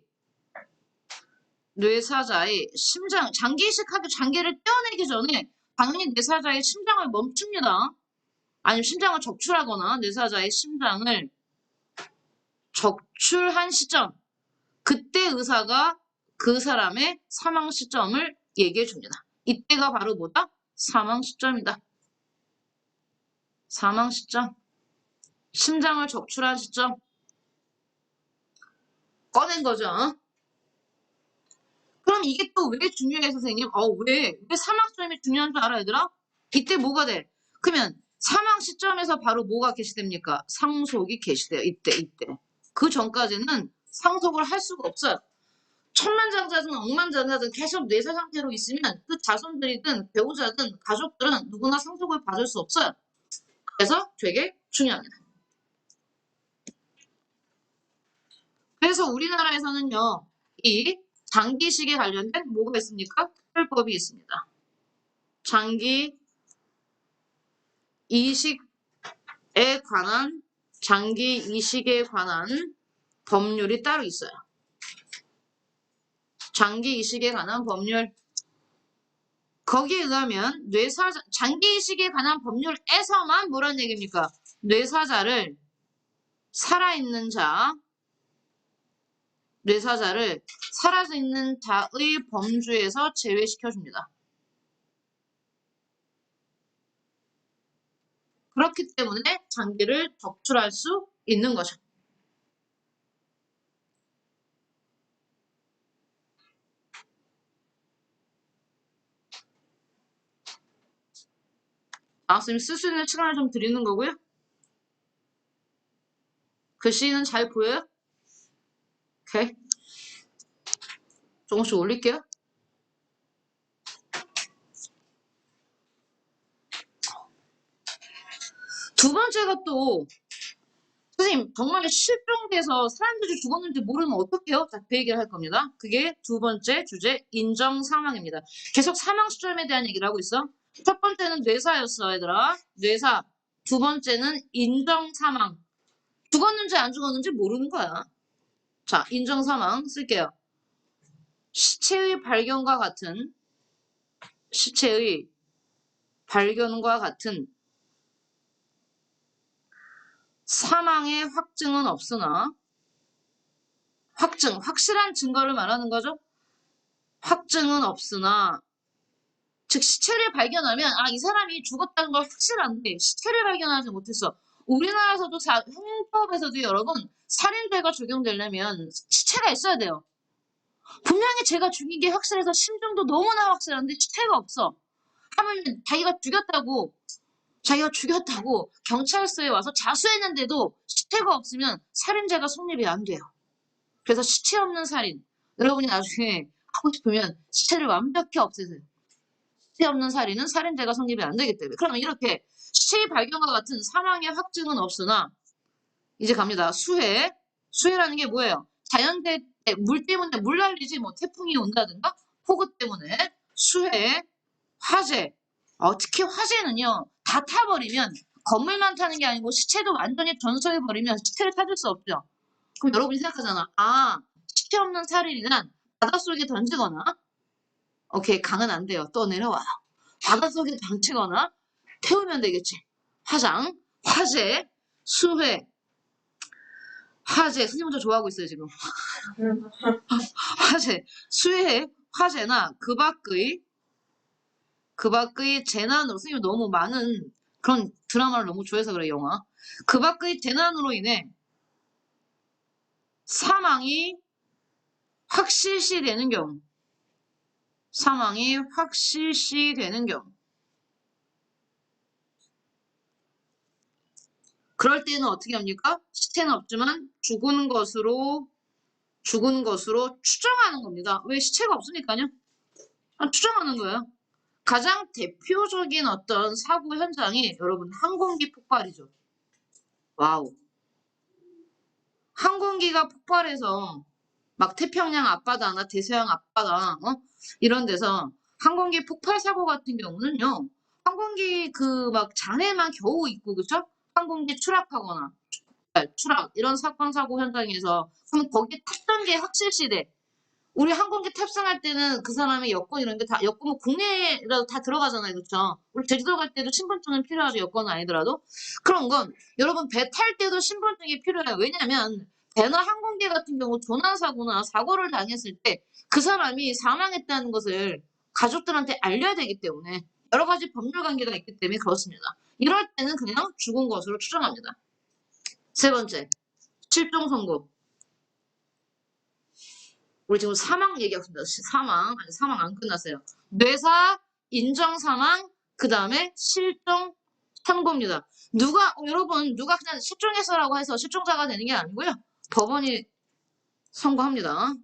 심장, 장기 이식하기 장기를 떼어내기 전에 당연히 뇌사자의 심장을 멈춥니다. 아니면 심장을 적출하거나 뇌사자의 심장을 적출한 시점. 그때 의사가 그 사람의 사망 시점을 얘기해 줍니다. 이때가 바로 뭐다? 사망 시점이다. 사망 시점. 심장을 적출한 시점. 꺼낸 거죠. 그럼 이게 또 왜 중요해, 선생님? 왜 사망 시점이 중요한 줄 알아, 얘들아? 이때 뭐가 돼? 그러면 사망 시점에서 바로 뭐가 개시됩니까? 상속이 개시돼요. 이때. 그 전까지는 상속을 할 수가 없어요. 천만장자든 억만장자든 계속 뇌사 상태로 있으면 그 자손들이든 배우자든 가족들은 누구나 상속을 받을 수 없어요. 그래서 되게 중요합니다. 그래서 우리나라에서는요. 이 장기이식에 관련된 뭐가 있습니까? 특별법이 있습니다. 장기 이식에 관한 법률이 따로 있어요. 장기 이식에 관한 법률. 거기에 의하면 장기 이식에 관한 법률에서만 뭐란 얘기입니까? 뇌사자를 살아있는 자의 범주에서 제외시켜줍니다. 그렇기 때문에 장기를 적출할 수 있는 거죠. 선생님 쓸 수 있는 시간을 좀 드리는 거고요. 글씨는 잘 보여요? 오케이. 조금씩 올릴게요. 두 번째가 또 선생님 정말 실종돼서 사람들이 죽었는지 모르면 어떡해요? 자, 그 얘기를 할 겁니다. 그게 두 번째 주제 인정 사망입니다. 계속 사망 시점에 대한 얘기를 하고 있어. 첫 번째는 뇌사였어 얘들아. 뇌사. 두 번째는 인정 사망. 죽었는지 안 죽었는지 모르는 거야. 자, 인정 사망 쓸게요. 시체의 발견과 같은 시체의 발견과 같은 사망의 확증은 없으나 확실한 증거를 말하는 거죠. 확증은 없으나 즉 시체를 발견하면 이 사람이 죽었다는 걸 확실한데 시체를 발견하지 못했어. 우리나라에서도 형법에서도 여러분 살인죄가 적용되려면 시체가 있어야 돼요. 분명히 제가 죽인 게 확실해서 심정도 너무나 확실한데 시체가 없어. 하면 자기가 죽였다고 경찰서에 와서 자수했는데도 시체가 없으면 살인죄가 성립이 안 돼요. 그래서 시체 없는 살인. 여러분이 나중에 하고 싶으면 시체를 완벽히 없애세요. 시체 없는 살인은 살인죄가 성립이 안 되기 때문에. 그러면 이렇게 시체의 발견과 같은 사망의 확증은 없으나 이제 갑니다. 수해. 수해라는 게 뭐예요? 자연재 때 물 때문에 물 날리지 뭐 태풍이 온다든가 폭우 때문에 수해, 화재. 특히 화재는요. 다 타버리면 건물만 타는 게 아니고 시체도 완전히 전소해버리면 시체를 찾을 수 없죠. 그럼 여러분이 생각하잖아. 시체 없는 살인이란 바닷속에 던지거나 오케이 강은 안 돼요. 또 내려와요. 바닷속에 던지거나 태우면 되겠지. 화장, 화재, 수해, 화재. 선생님도 좋아하고 있어요 지금. 화재, 수해, 화재나 그 밖의 재난으로 선생님 너무 많은 그런 드라마를 너무 좋아해서 그래 영화. 그 밖의 재난으로 인해 사망이 확실시 되는 경우. 사망이 확실시 되는 경우. 그럴 때는 어떻게 합니까? 시체는 없지만 죽은 것으로 추정하는 겁니다. 왜 시체가 없으니까요? 추정하는 거예요. 가장 대표적인 어떤 사고 현장이 여러분 항공기 폭발이죠. 와우. 항공기가 폭발해서 막 태평양 앞바다나 대서양 앞바다 이런 데서 항공기 폭발 사고 같은 경우는요. 항공기 그 막 잔해만 겨우 있고 그쵸? 항공기 추락하거나 추락 이런 사건 사고 현장에서 그럼 거기에 탔던 게 확실시돼. 우리 항공기 탑승할 때는 그 사람의 여권 이런 게 다 여권 뭐 국내라도 다 들어가잖아요. 그렇죠? 우리 제주도 갈 때도 신분증은 필요하죠. 여권은 아니더라도. 그런 건 여러분 배 탈 때도 신분증이 필요해요. 왜냐면 배나 항공기 같은 경우 조난사고나 사고를 당했을 때 그 사람이 사망했다는 것을 가족들한테 알려야 되기 때문에 여러 가지 법률 관계가 있기 때문에 그렇습니다. 이럴 때는 그냥 죽은 것으로 추정합니다. 세 번째, 실종 선고. 우리 지금 사망 얘기하고 있습니다. 사망 안 끝났어요. 뇌사, 인정 사망, 그 다음에 실종 선고입니다. 여러분, 누가 그냥 실종했어라고 해서 실종자가 되는 게 아니고요. 법원이 선고합니다.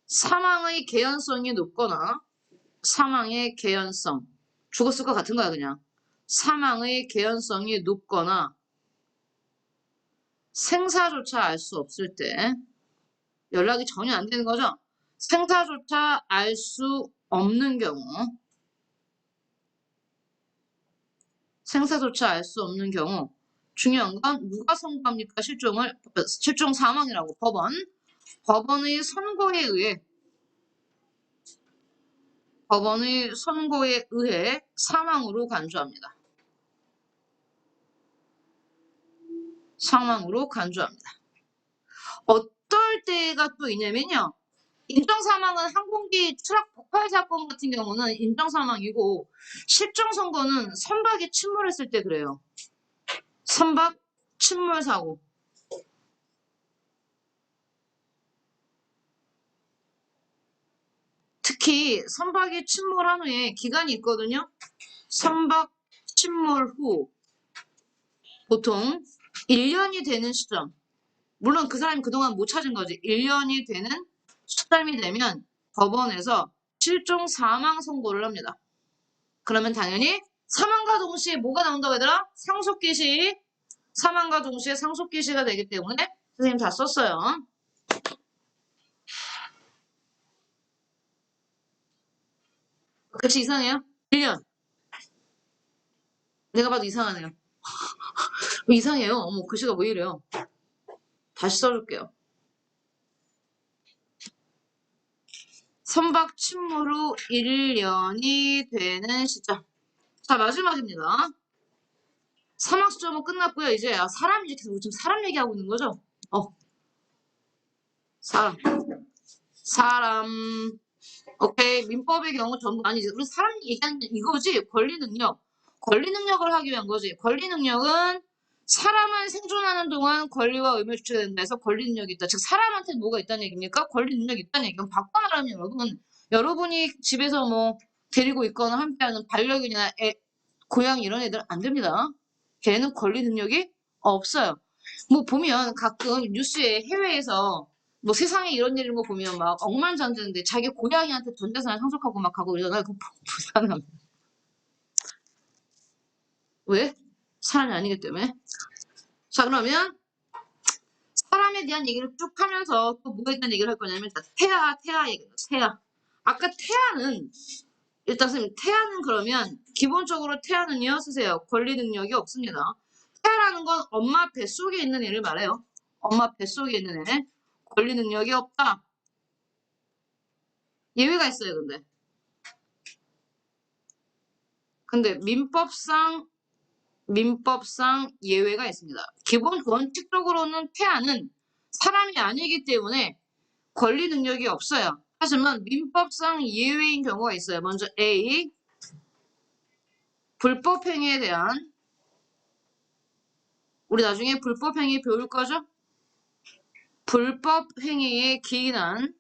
사망의 개연성이 높거나, 사망의 개연성. 죽었을 것 같은 거야, 그냥. 사망의 개연성이 높거나, 생사조차 알 수 없을 때, 연락이 전혀 안 되는 거죠. 생사조차 알 수 없는 경우 생사조차 알 수 없는 경우 중요한 건 누가 선고합니까? 실종 사망이라고 법원의 선고에 의해 사망으로 간주합니다. 사망으로 간주합니다. 어떨 때가 또 있냐면요. 인정사망은 항공기 추락 폭발 사건 같은 경우는 인정사망이고 실종 선고는 선박이 침몰했을 때 그래요. 선박 침몰 사고. 특히 선박이 침몰한 후에 기간이 있거든요. 선박 침몰 후 보통 1년이 되는 시점. 물론 그 사람이 그동안 못 찾은 거지. 1년이 되는 시점이 되면 법원에서 실종 사망 선고를 합니다. 그러면 당연히 사망과 동시에 뭐가 나온다고 얘들아? 상속기시. 사망과 동시에 상속기시가 되기 때문에 선생님 다 썼어요. 글씨 이상해요? 1년. 내가 봐도 이상하네요. 왜 이상해요? 어머, 글씨가 왜 이래요? 다시 써줄게요. 선박 침몰 후 1년이 되는 시점. 자, 마지막입니다. 사망 시점은 끝났고요. 이제 사람 이제 계속 지금 사람 얘기하고 있는 거죠? 사람. 오케이. 민법의 경우 전부 아니지. 우리 사람 얘기하는 게 이거지. 권리 능력. 권리 능력을 하기 위한 거지. 권리 능력은 사람은 생존하는 동안 권리와 의무를 주체된다 해서 권리 능력이 있다. 즉 사람한테 뭐가 있다는 얘기입니까? 권리 능력이 있다는 얘기는 바꿔 말하면 여러분이 집에서 뭐 데리고 있거나 함께하는 반려견이나 고양이 이런 애들 안 됩니다. 걔는 권리 능력이 없어요. 뭐 보면 가끔 뉴스에 해외에서 뭐 세상에 이런 일 이런 거 보면 막 억만장자인데 자기 고양이한테 전 재산을 상속하고 막 하고 이러잖아요. 그거 불쌍함. 왜? 사람이 아니기 때문에. 자, 그러면 사람에 대한 얘기를 쭉 하면서 또 뭐가 있다는 얘기를 할 거냐면 태아 얘기입니다. 태아. 아까 태아는 일단 선생님 태아는 그러면 기본적으로 태아는요 쓰세요. 권리 능력이 없습니다. 태아라는 건 엄마 뱃속에 있는 애를 말해요. 엄마 뱃속에 있는 애. 권리 능력이 없다. 예외가 있어요, 근데 민법상 예외가 있습니다. 기본 원칙적으로는 태아는 사람이 아니기 때문에 권리 능력이 없어요. 하지만 민법상 예외인 경우가 있어요. 먼저 A. 불법행위에 대한 우리 나중에 불법행위 배울 거죠? 불법행위에 기인한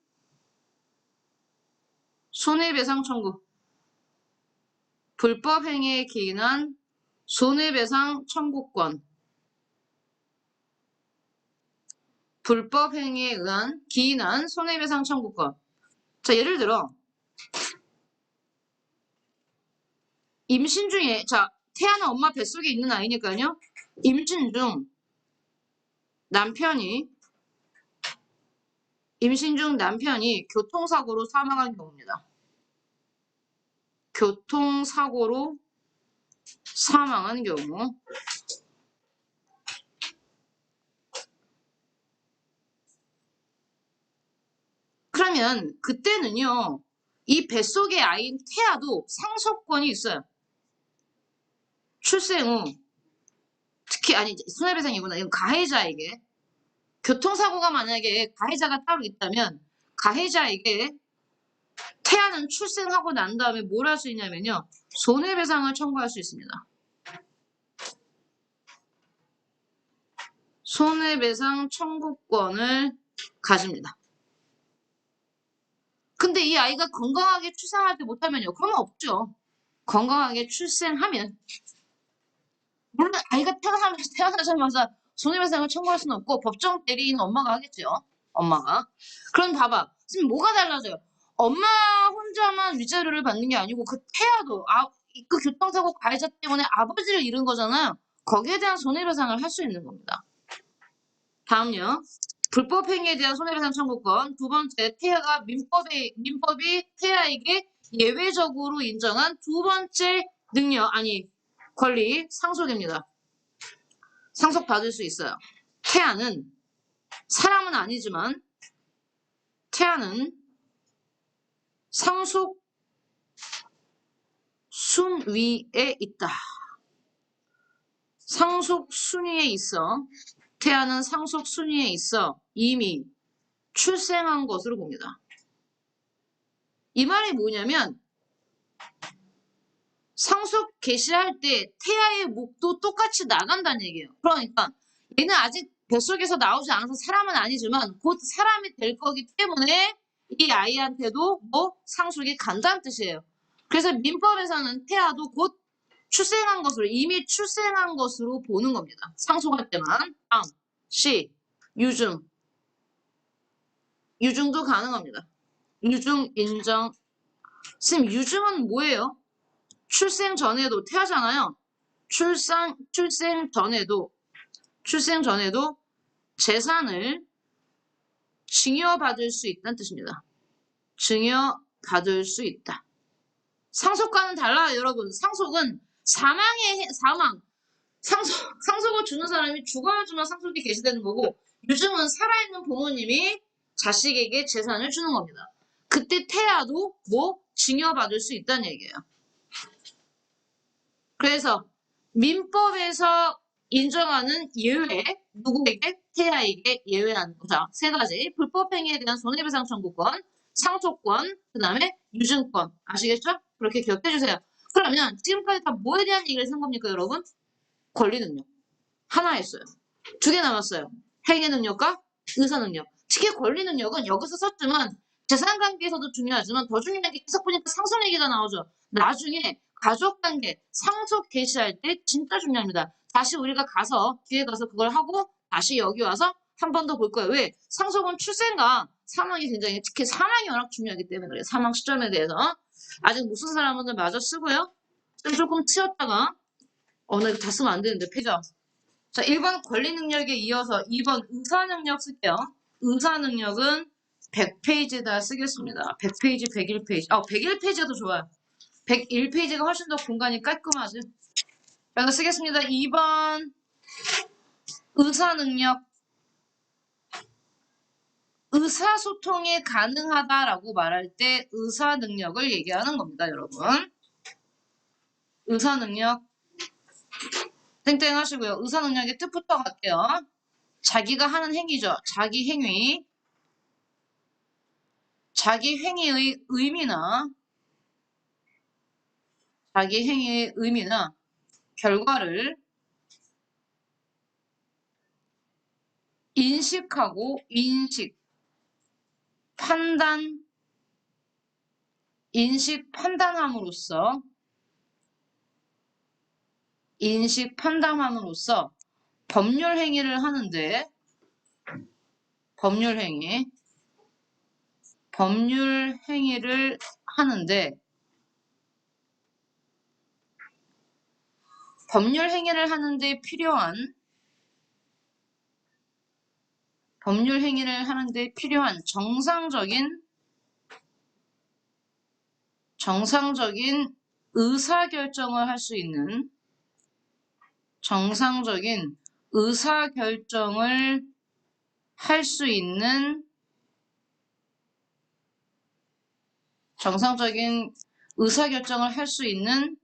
손해배상 청구. 불법행위에 기인한 손해배상 청구권. 불법행위에 의한 기인한 손해배상 청구권. 자, 예를 들어 임신 중에 태아는 엄마 뱃속에 있는 아이니까요. 임신 중 남편이 교통사고로 사망한 경우입니다. 교통사고로 사망한 경우. 그러면 그때는요. 이 뱃속의 아이인 태아도 상속권이 있어요. 출생 후 특히 손해배상이구나. 이건 가해자에게 교통사고가 만약에 가해자가 따로 있다면 가해자에게 태아는 출생하고 난 다음에 뭘 할 수 있냐면요. 손해배상을 청구할 수 있습니다. 손해배상 청구권을 가집니다. 근데 이 아이가 건강하게 출산하지 못하면요. 그러면 없죠. 건강하게 출생하면. 물론 아이가 태어나자마자 손해배상을 청구할 수는 없고 법정 대리인 엄마가 하겠죠. 엄마가. 그럼 봐봐. 지금 뭐가 달라져요? 엄마 혼자만 위자료를 받는 게 아니고 그 태아도 그 교통사고 가해자 때문에 아버지를 잃은 거잖아요. 거기에 대한 손해배상을 할 수 있는 겁니다. 다음요. 불법행위에 대한 손해배상 청구권. 두 번째, 태아가 민법이 태아에게 예외적으로 인정한 두 번째 권리 상속입니다. 상속받을 수 있어요. 태아는 사람은 아니지만 태아는 상속 순위에 있다. 상속 순위에 있어. 태아는 상속 순위에 있어 이미 출생한 것으로 봅니다. 이 말이 뭐냐면 상속 개시할 때 태아의 목도 똑같이 나간다는 얘기예요. 그러니까 얘는 아직 뱃속에서 나오지 않아서 사람은 아니지만 곧 사람이 될 거기 때문에 이 아이한테도 뭐 상속이 간다는 뜻이에요. 그래서 민법에서는 태아도 곧 이미 출생한 것으로 보는 겁니다. 상속할 때만. 다음 C. 유증. 유증도 가능합니다. 유증 인정. 선생님, 유증은 뭐예요? 출생 전에도 태하잖아요. 출생 전에도 재산을 증여받을 수 있다는 뜻입니다. 증여받을 수 있다. 상속과는 달라요, 여러분. 상속은 사망. 상속을 주는 사람이 죽어야지만 상속이 개시되는 거고, 유증은 살아있는 부모님이 자식에게 재산을 주는 겁니다. 그때 태아도 증여받을 수 있다는 얘기예요. 그래서 민법에서 인정하는 예외, 누구에게? 태아에게 예외하는 거. 자, 세 가지. 불법행위에 대한 손해배상 청구권, 상속권, 그 다음에 유증권. 아시겠죠? 그렇게 기억해 주세요. 그러면 지금까지 다 뭐에 대한 얘기를 한 겁니까, 여러분? 권리 능력. 하나 했어요. 두 개 남았어요. 행위 능력과 의사 능력. 특히 권리 능력은 여기서 썼지만 재산 관계에서도 중요하지만 더 중요한 게 계속 보니까 상속 얘기가 나오죠. 나중에 가족 관계, 상속 개시할 때 진짜 중요합니다. 다시 우리가 가서 뒤에 가서 그걸 하고 다시 여기 와서 한 번 더 볼 거예요. 왜? 상속은 출생과 사망이 굉장히 특히 사망이 워낙 중요하기 때문에 그래요. 사망 시점에 대해서 아직 못 쓴 사람은 마저 쓰고요. 조금 치웠다가 나 이거 다 쓰면 안 되는데 패자. 자, 1번 권리 능력에 이어서 2번 의사 능력 쓸게요. 의사 능력은 100페이지에다 쓰겠습니다. 100페이지, 101페이지. 101페이지가 더 좋아요. 101페이지가 훨씬 더 공간이 깔끔하지. 그래서 쓰겠습니다. 2번 의사 능력. 의사소통이 가능하다라고 말할 때 의사 능력을 얘기하는 겁니다, 여러분. 의사 능력. 땡땡 하시고요. 의사 능력의 뜻부터 갈게요. 자기가 하는 행위죠. 자기 행위. 자기 행위의 의미나 자기 행위의 의미나 결과를 인식하고 판단함으로써 법률 행위를 하는데 법률 행위를 하는데 필요한 정상적인 의사결정을 할 수 있는 정상적인 의사결정을 할 수 있는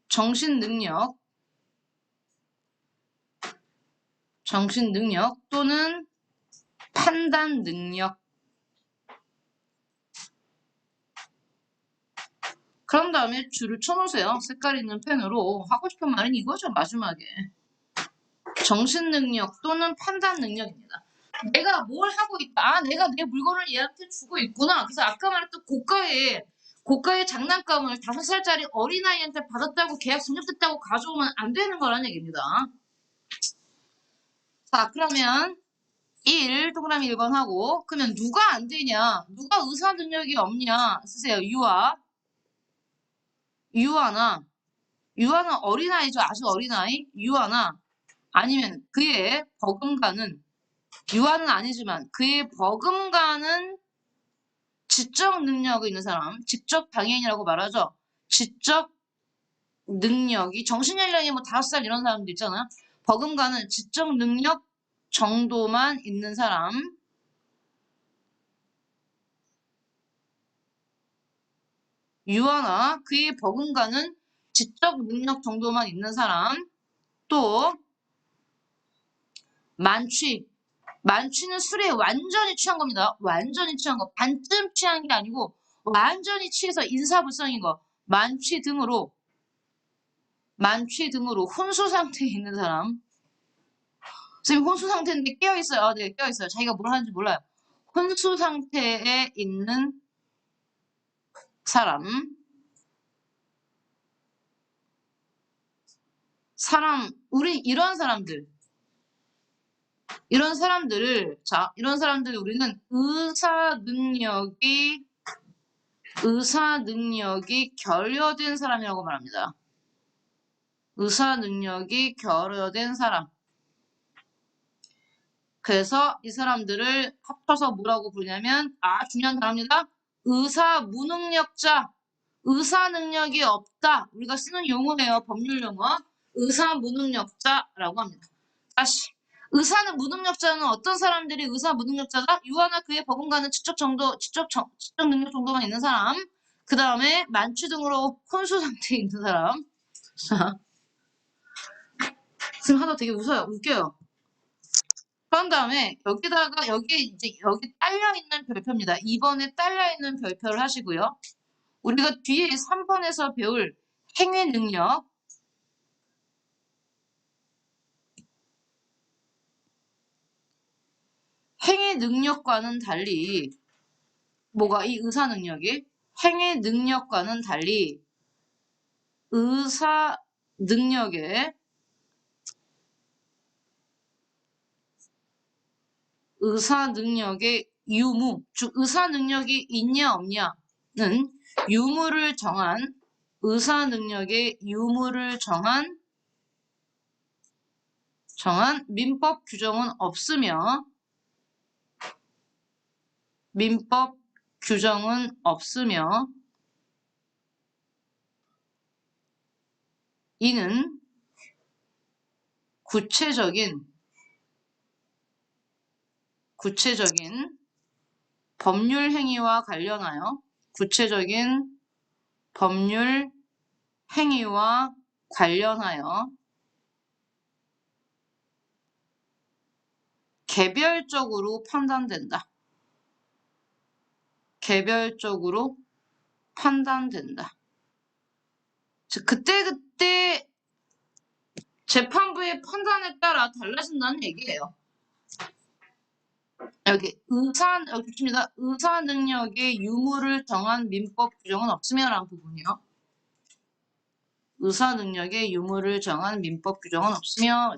정신 능력 또는 판단 능력. 그런 다음에 줄을 쳐놓으세요. 색깔 있는 펜으로. 하고 싶은 말은 이거죠, 마지막에. 정신 능력 또는 판단 능력입니다. 내가 뭘 하고 있다. 내가 내 물건을 얘한테 주고 있구나. 그래서 아까 말했던 고가의 장난감을 5살짜리 어린아이한테 받았다고 계약 성립됐다고 가져오면 안 되는 거라는 얘기입니다. 자, 그러면 1, 동그라미 1번 하고, 그러면 누가 안 되냐? 누가 의사 능력이 없냐? 쓰세요. 유아나 어린아이죠. 아주 어린아이. 유아나 아니면 그의 버금가는 유아는 아니지만 그의 버금가는 지적 능력이 있는 사람, 지적 장애인이라고 말하죠. 지적 능력이 정신연령이 5살 이런 사람도 있잖아요. 버금가는 지적 능력 정도만 있는 사람. 유아나 그의 버금가는 지적 능력 정도만 있는 사람. 또 만취는 술에 완전히 취한 겁니다. 완전히 취한 거. 반쯤 취한 게 아니고 완전히 취해서 인사불성인 거. 만취 등으로 혼수 상태에 있는 사람. 선생님 혼수 상태인데 깨어있어요. 네, 깨어있어요. 자기가 뭘 하는지 몰라요. 혼수 상태에 있는 사람. 우리 이런 사람들. 이런 사람들을, 자, 이런 사람들을 우리는 의사 능력이 결여된 사람이라고 말합니다. 의사 능력이 결여된 사람. 그래서 이 사람들을 합쳐서 뭐라고 부르냐면, 중요한 단어입니다. 의사 무능력자. 의사 능력이 없다. 우리가 쓰는 용어예요. 법률 용어. 의사 무능력자라고 합니다. 다시. 의사는 무능력자는 어떤 사람들이 의사 무능력자다? 유아나 그의 버금가는 지적 능력 정도만 있는 사람. 그 다음에 만취 등으로 혼수 상태에 있는 사람. 자, 지금 하나 되게 웃겨요. 그런 다음에 여기다가 여기 딸려있는 별표입니다. 2번에 딸려있는 별표를 하시고요. 우리가 뒤에 3번에서 배울 행위 능력, 행위 능력과는 달리 뭐가 이 의사 능력이 행위 능력과는 달리 의사 능력의 유무, 즉 의사 능력이 있냐 없냐는 유무를 정한 의사 능력의 유무를 정한 민법 규정은 없으며 이는 구체적인 법률 행위와 관련하여 개별적으로 판단된다. 즉 그때그때 재판부의 판단에 따라 달라진다는 얘기예요. 여기 좋습니다. 의사 능력의 유무를 정한 민법 규정은 없으며라는 부분이요. 의사 능력의 유무를 정한 민법 규정은 없으며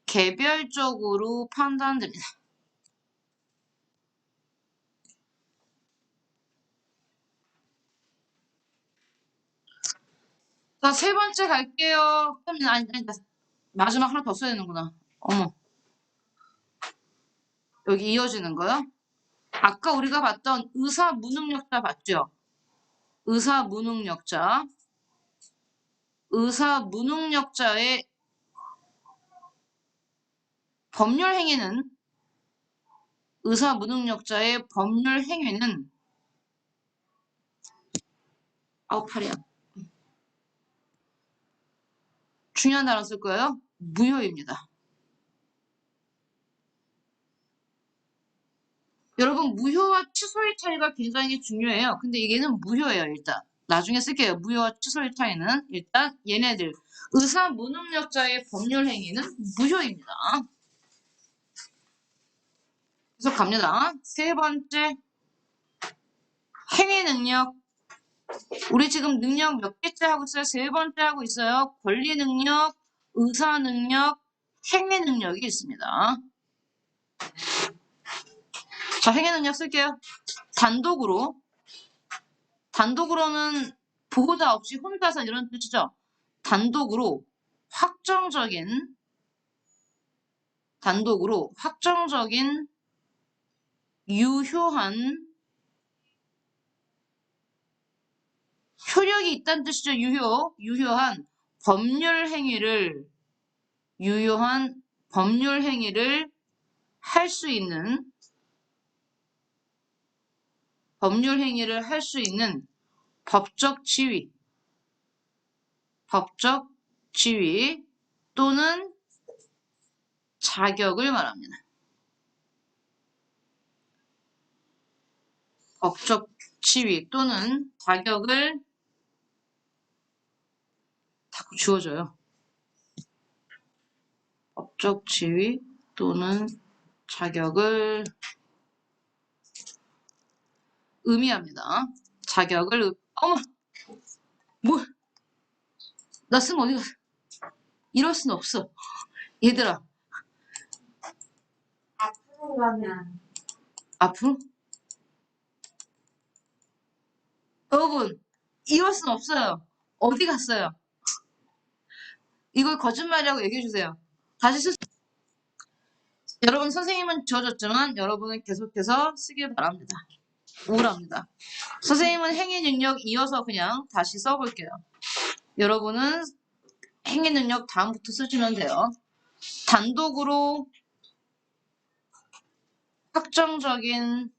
개별적으로 판단됩니다. 자, 세 번째 갈게요. 아니, 마지막 하나 더 써야 되는구나. 어머. 여기 이어지는 거요? 아까 우리가 봤던 의사 무능력자 봤죠? 의사 무능력자의 법률 행위는 팔이야. 중요한 단어 쓸 거예요. 무효입니다. 여러분 무효와 취소의 차이가 굉장히 중요해요. 근데 얘는 무효예요. 일단 나중에 쓸게요. 무효와 취소의 차이는 일단 얘네들 의사 무능력자의 법률 행위는 무효입니다. 계속 갑니다. 세 번째 행위 능력. 우리 지금 능력 몇 개째 하고 있어요? 세 번째 하고 있어요. 권리 능력, 의사 능력, 행위 능력이 있습니다. 자, 행위 능력 쓸게요. 단독으로는 보호자 없이 혼자서 이런 뜻이죠. 단독으로 확정적인 유효한 효력이 있다는 뜻이죠. 유효한 법률 행위를 할 수 있는 법적 지위 또는 자격을 말합니다. 법적 지위 또는 자격을 자꾸 주어져요. 법적 지위 또는 자격을 의미합니다. 어머! 뭐? 나 쓰면 어디 갔어? 이럴 순 없어. 얘들아. 앞으로? 여러분, 이럴 순 없어요. 어디 갔어요? 이걸 거짓말이라고 얘기해주세요. 다시 여러분, 선생님은 지워졌지만 여러분은 계속해서 쓰길 바랍니다. 우울합니다. 선생님은 행위 능력 이어서 그냥 다시 써볼게요. 여러분은 행위 능력 다음부터 쓰시면 돼요. 단독으로 확정적인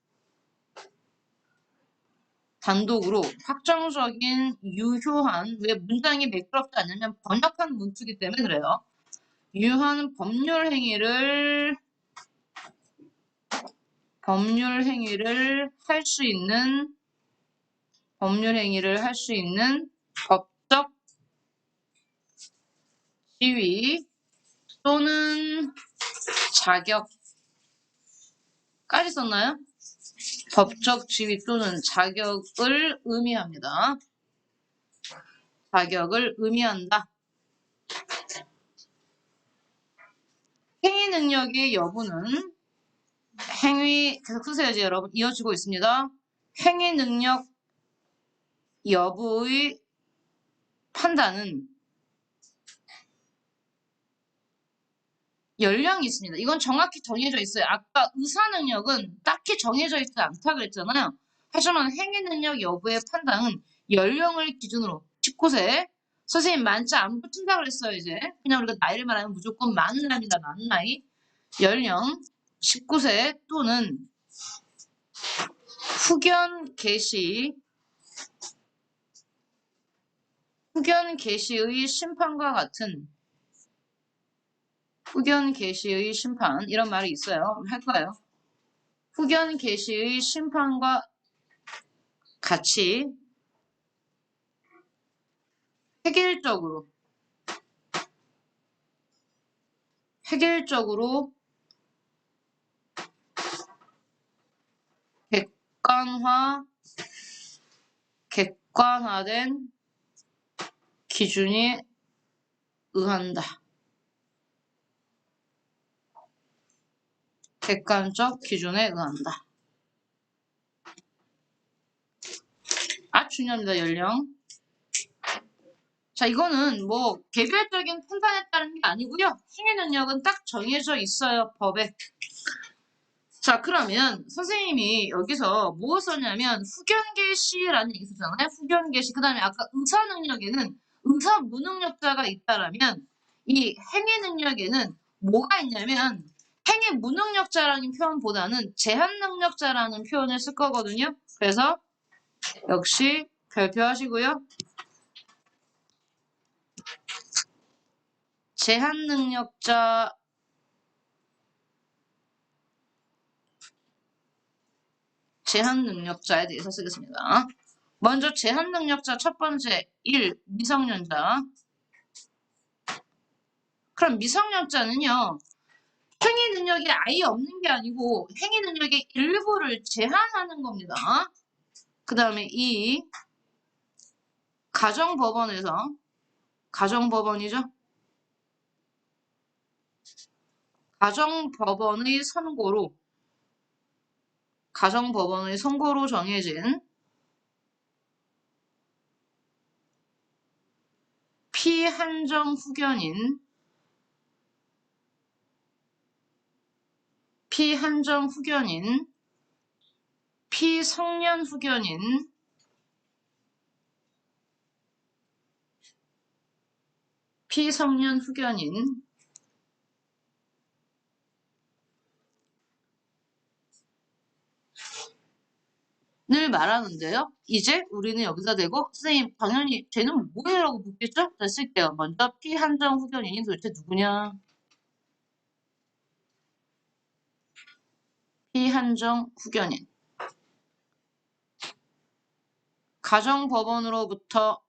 유효한, 왜 문장이 매끄럽지 않냐면 번역한 문투기 때문에 그래요. 유효한 법률 행위를 할 수 있는 법적 지위 또는 자격까지 썼나요? 법적 지위 또는 자격을 의미합니다. 자격을 의미한다. 행위 능력의 여부는 계속 쓰세요, 여러분. 이어지고 있습니다. 행위 능력 여부의 판단은 연령이 있습니다. 이건 정확히 정해져 있어요. 아까 의사 능력은 딱히 정해져 있지 않다 그랬잖아요. 하지만 행위 능력 여부의 판단은 연령을 기준으로 19세. 선생님 만자 안 붙인다 그랬어요, 이제. 그냥 우리가 나이를 말하면 무조건 많은 나이입니다. 많은 나이. 연령 19세 또는 후견 개시의 심판과 같은 후견 개시의 심판 이런 말이 있어요. 할까요? 후견 개시의 심판과 같이 획일적으로 객관화된 기준에 의한다. 객관적 기준에 의한다. 아주 중요합니다. 연령. 자, 이거는 뭐 개별적인 판단에 따른 게 아니고요. 행위 능력은 딱 정해져 있어요. 법에. 자, 그러면 선생님이 여기서 뭐 썼냐면 후견개시라는 얘기 썼잖아요. 후견개시. 그 다음에 아까 의사능력에는 의사 무능력자가 있다라면 이 행위 능력에는 뭐가 있냐면 행위 무능력자라는 표현보다는 제한 능력자라는 표현을 쓸 거거든요. 그래서 역시 별표하시고요. 제한 능력자에 대해서 쓰겠습니다. 먼저 제한 능력자 첫 번째 1. 미성년자. 그럼 미성년자는요. 행위 능력이 아예 없는 게 아니고 행위 능력의 일부를 제한하는 겁니다. 그 다음에 2. 가정법원이죠. 가정법원의 선고로 정해진 피한정 후견인 피성년 후견인 을 말하는데요. 이제 우리는 여기다 대고 선생님 당연히 쟤는 뭐예요라고 묻겠죠? 자, 쓸게요. 먼저 피한정 후견인이 도대체 누구냐? 피한정 후견인. 가정법원으로부터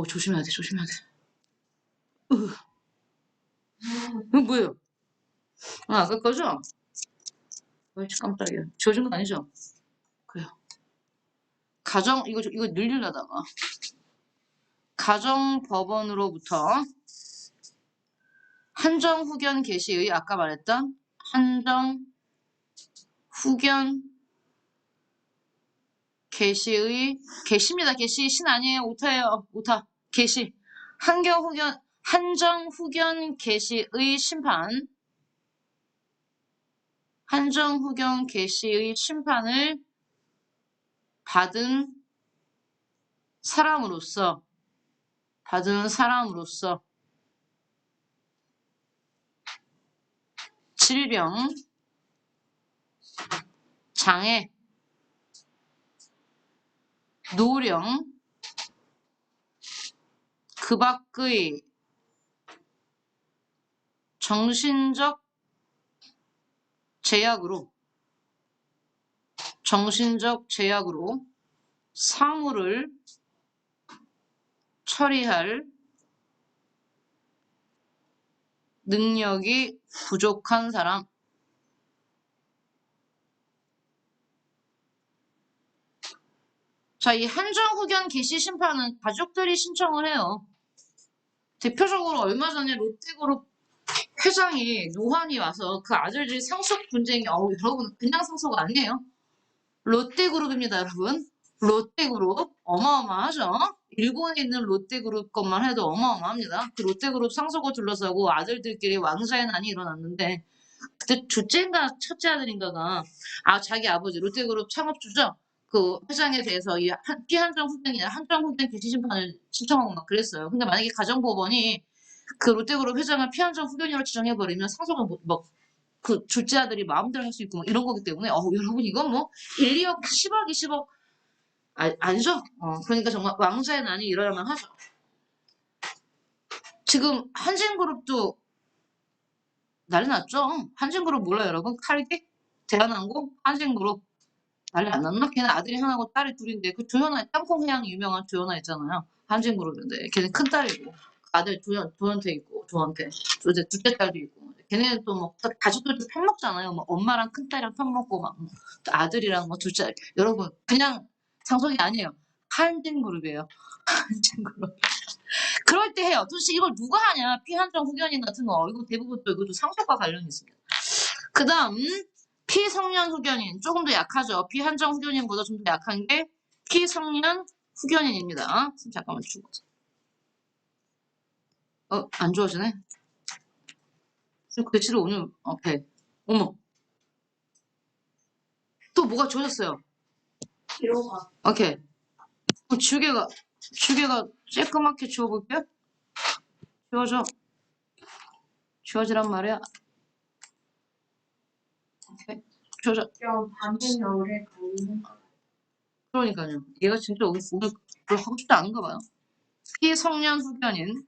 조심해야 돼. 뭐예요? 아까 거죠? 어이씨 깜짝이야. 지워진 건 아니죠? 그래요. 이거 늘리려다가 가정법원으로부터 한정후견 개시의 아까 말했던 한정후견 개시의 개시입니다. 개시 신 아니에요. 오타예요. 오타. 개시. 한정후견 개시의 심판. 한정후견 개시의 심판을 받은 사람으로서 질병, 장애, 노령, 그 밖의 정신적 제약으로 사물을 처리할 능력이 부족한 사람. 자, 이 한정후견 개시 심판은 가족들이 신청을 해요. 대표적으로 얼마 전에 롯데그룹 회장이 노환이 와서 그 아들들이 상속 분쟁이 여러분 그냥 상속 아니에요. 롯데그룹입니다, 여러분. 롯데그룹 어마어마하죠. 일본에 있는 롯데그룹 것만 해도 어마어마합니다. 그 롯데그룹 상속을 둘러싸고 아들들끼리 왕자의 난이 일어났는데 그때 둘째인가 첫째 아들인가가 자기 아버지 롯데그룹 창업주죠. 그 회장에 대해서 이 피한정후견이나 한정후견 개시 심판을 신청하고 막 그랬어요. 근데 만약에 가정법원이 그 롯데그룹 회장을 피한정후견으로 지정해버리면 상속은 그 둘째 아들이 마음대로 할 수 있고 이런 거기 때문에 여러분 이건 뭐 1, 2억, 10억, 20억 아니죠? 그러니까 정말 왕자의 난이 일어나면 하죠. 지금 한진그룹도 난리 났죠? 한진그룹 몰라요 여러분? 칼기? 대한항공? 한진그룹 난리 안 났나? 걔는 아들이 하나고 딸이 둘인데 그 조현아 땅콩해양 유명한 조현아 있잖아요. 한진그룹인데 걔는 큰 딸이고 아들 도현태 있고 조한태 둘째 딸도 있고 걔네는 또 뭐 가족들도 편 먹잖아요. 뭐 엄마랑 큰 딸이랑 편 먹고 막 또 아들이랑 뭐 둘째 여러분 그냥 상속이 아니에요. 한진그룹이에요. 한진그룹. 그럴 때 해요. 도대체 이걸 누가 하냐? 피한정후견인 같은 거 이거 대부분 또 이것도 상속과 관련이 있습니다. 그 다음 피성년 후견인 조금 더 약하죠. 피한정 후견인보다 좀 더 약한 게 피성년 후견인입니다. 잠깐만 죽었어. 안 좋아지네. 글씨를 오늘 배. 어머. 또 뭐가 좋아졌어요? 기로가. 오케이. 주개가 쬐끄맣게 지워볼게요. 지워지란 말이야. 오케이. 지워져. 좀 밤낮 오래 걸리는 거. 그러니까요. 얘가 진짜 오늘 그걸 하고 싶지 않은가 봐요. 피성년 후견인.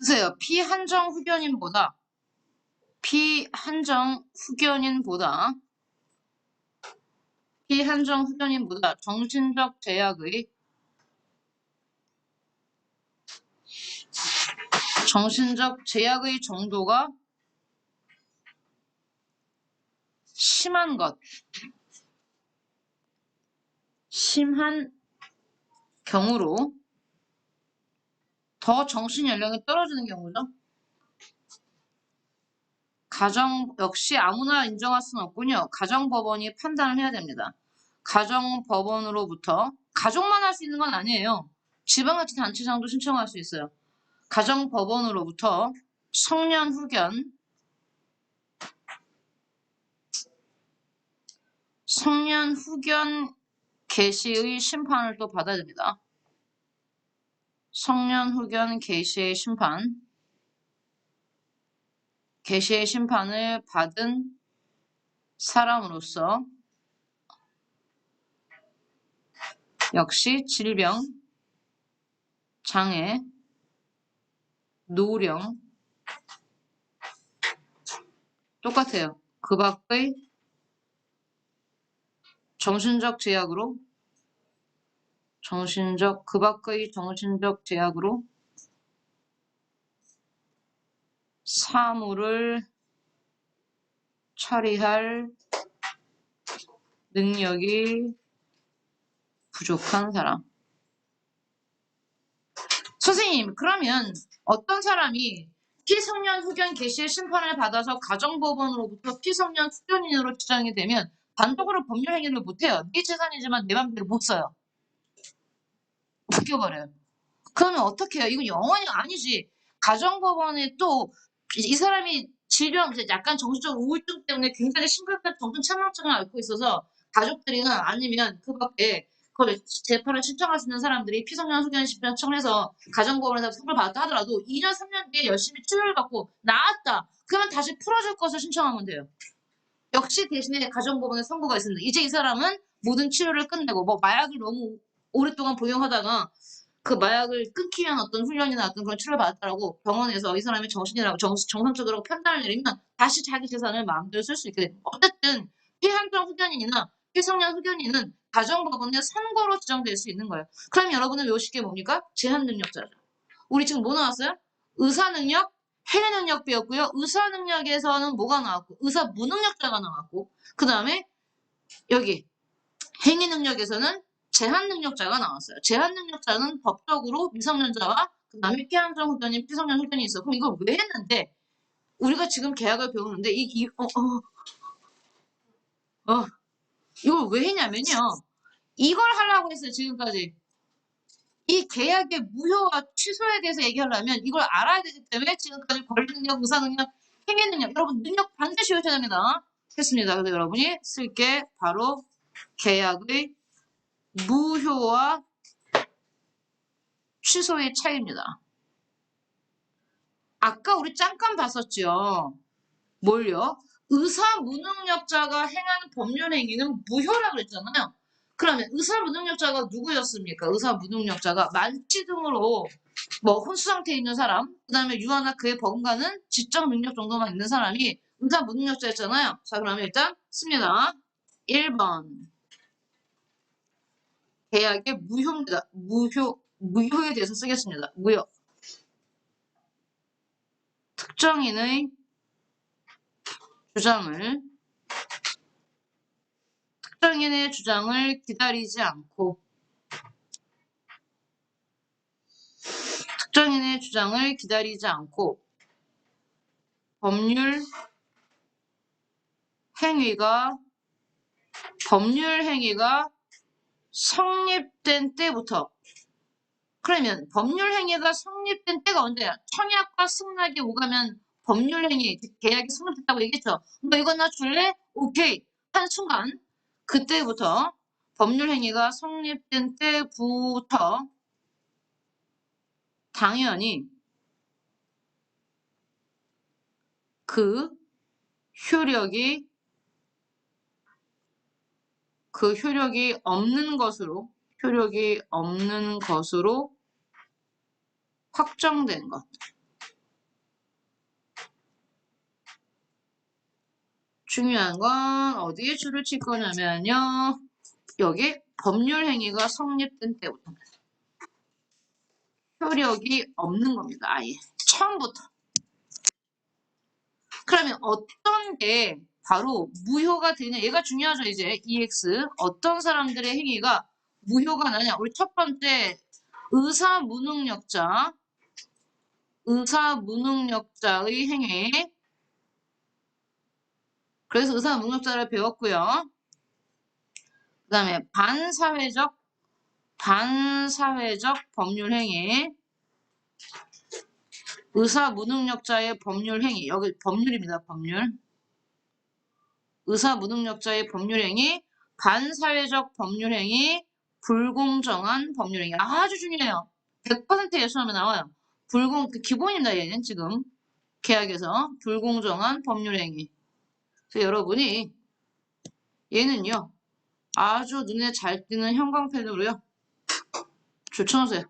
쓰세요. 피한정 후견인보다 정신적 제약의 정도가 심한 경우로 더 정신 연령이 떨어지는 경우죠. 역시 아무나 인정할 수는 없군요. 가정법원이 판단을 해야 됩니다. 가정법원으로부터 가족만 할 수 있는 건 아니에요. 지방자치단체장도 신청할 수 있어요. 가정법원으로부터 성년 후견 개시의 심판을 또 받아야 됩니다. 성년 후견 개시의 심판을 받은 사람으로서 역시 질병, 장애, 노령 똑같아요. 그 밖의 정신적 제약으로 사물을 처리할 능력이 부족한 사람. 선생님, 그러면 어떤 사람이 피성년 후견 개시의 심판을 받아서 가정법원으로부터 피성년 후견인으로 지정이 되면 단독으로 법률 행위를 못해요. 네 재산이지만 내 맘대로 못 써요. 바뀌어버려요. 그러면 어떻게 해요? 이건 영원히 아니지. 가정법원에 또 이 사람이 질병, 약간 정신적 우울증 때문에 굉장히 심각한 정신착란증을 앓고 있어서 가족들이나 아니면 그 밖에 그걸 재판을 신청할 수 있는 사람들이 피성년 후견 신청을 해서 가정법원에서 선고를 받았다 하더라도 2년, 3년 뒤에 열심히 치료를 받고 나았다. 그러면 다시 풀어줄 것을 신청하면 돼요. 역시 대신에 가정법원에 선고가 있습니다. 이제 이 사람은 모든 치료를 끝내고 뭐 마약을 너무 오랫동안 복용하다가 그 마약을 끊기 위한 어떤 훈련이나 어떤 그런 치료를 받았다라고 병원에서 이 사람이 정신이라고 정상적으로 판단을 내리면 다시 자기 재산을 마음대로 쓸 수 있게 됩니다. 어쨌든 피한정 후견인이나 피성년 후견인은 가정법원의 선고로 지정될 수 있는 거예요. 그럼 여러분은 외우실 게 뭡니까? 제한능력자죠. 우리 지금 뭐 나왔어요? 의사능력, 행위능력 배웠고요. 의사능력에서는 뭐가 나왔고 의사무능력자가 나왔고 그 다음에 여기 행위능력에서는 제한능력자가 나왔어요. 제한능력자는 법적으로 미성년자와 그 다음에 피한정 후견인, 피성년 후견이 있어. 그럼 이걸 왜 했는데 우리가 지금 계약을 배우는데 이걸 왜 했냐면요. 이걸 하려고 했어요. 지금까지. 이 계약의 무효와 취소에 대해서 얘기하려면 이걸 알아야 되기 때문에 지금까지 권리능력, 의사능력, 행위능력 여러분 능력 반드시 외우셔야 됩니다. 했습니다. 그래서 여러분이 쓸 게 바로 계약의 무효와 취소의 차이입니다. 아까 우리 잠깐 봤었죠. 뭘요? 의사무능력자가 행한 법률행위는 무효라고 그랬잖아요. 그러면 의사무능력자가 누구였습니까? 의사무능력자가 만취 등으로 뭐 혼수 상태에 있는 사람, 그 다음에 유아나 그에 버금가는 지적 능력 정도만 있는 사람이 의사무능력자였잖아요. 자, 그러면 일단 씁니다. 1번. 계약의 무효입니다. 무효에 대해서 쓰겠습니다. 무효. 특정인의 주장을 기다리지 않고 법률 행위가 성립된 때부터 그러면 법률 행위가 성립된 때가 언제야? 청약과 승낙이 오가면 법률 행위 계약이 성립됐다고 얘기했죠. 너 이거 나 줄래? 오케이 한 순간 그때부터 법률 행위가 성립된 때부터 당연히 그 효력이 없는 것으로 확정된 것. 중요한 건 어디에 줄을 칠 거냐면요. 여기 법률 행위가 성립된 때부터 효력이 없는 겁니다. 아예 처음부터. 그러면 어떤 게 바로 무효가 되냐? 얘가 중요하죠. 이제 EX 어떤 사람들의 행위가 무효가 나냐? 우리 첫 번째 의사무능력자의 행위. 그래서 의사무능력자를 배웠고요. 그 다음에 반사회적 법률 행위. 의사무능력자의 법률 행위. 여기 법률입니다. 법률. 의사무능력자의 법률 행위, 반사회적 법률 행위, 불공정한 법률 행위. 아주 중요해요. 100% 예수하면 나와요. 기본입니다. 얘는 지금 계약에서 불공정한 법률 행위. 그래서 여러분이 얘는요. 아주 눈에 잘 띄는 형광펜으로요. 줄쳐놓으세요.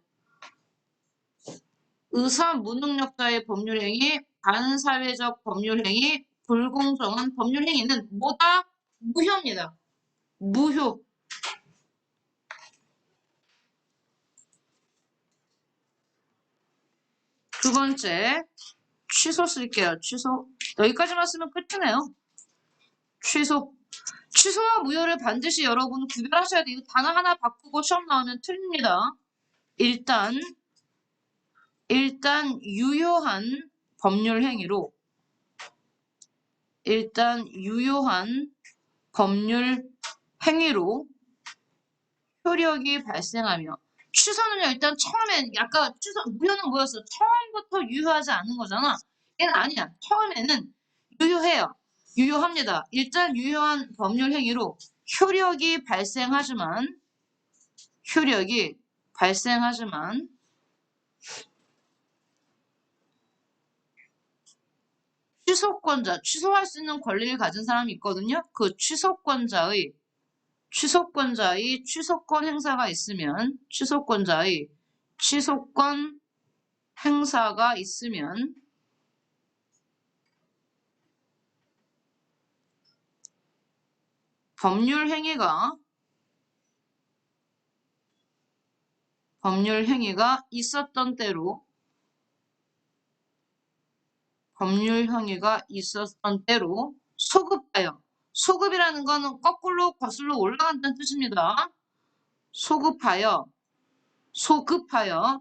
의사무능력자의 법률행위, 반사회적 법률행위, 불공정한 법률행위는 뭐다? 무효입니다. 무효. 두 번째, 취소 쓸게요. 취소. 여기까지만 쓰면 끝이네요. 취소. 취소와 무효를 반드시 여러분 구별하셔야 돼요. 단어 하나 바꾸고 시험 나오면 틀립니다. 일단 유효한 법률 행위로 효력이 발생하며 취소는요 일단 처음엔 약간 무효는 뭐였어? 처음부터 유효하지 않은 거잖아. 얘는 아니야. 처음에는 유효해요. 유효합니다. 일단 유효한 법률 행위로 효력이 발생하지만 취소권자, 취소할 수 있는 권리를 가진 사람이 있거든요. 그 취소권자의 취소권 행사가 있으면 법률 행위가 있었던 때로 소급하여 소급이라는 거는 거꾸로 거슬러 올라간다는 뜻입니다. 소급하여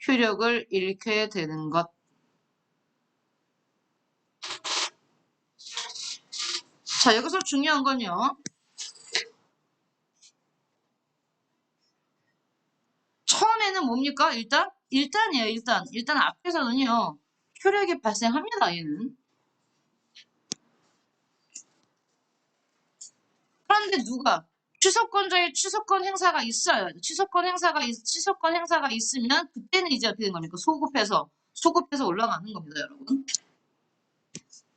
효력을 잃게 되는 것. 자, 여기서 중요한 건요. 처음에는 뭡니까? 일단이에요. 일단 앞에서는요. 효력이 발생합니다. 얘는. 그런데 누가? 취소권자의 취소권 행사가 있어요. 취소권 행사가 있으면 그때는 이제 어떻게 된 겁니까? 소급해서 올라가는 겁니다, 여러분.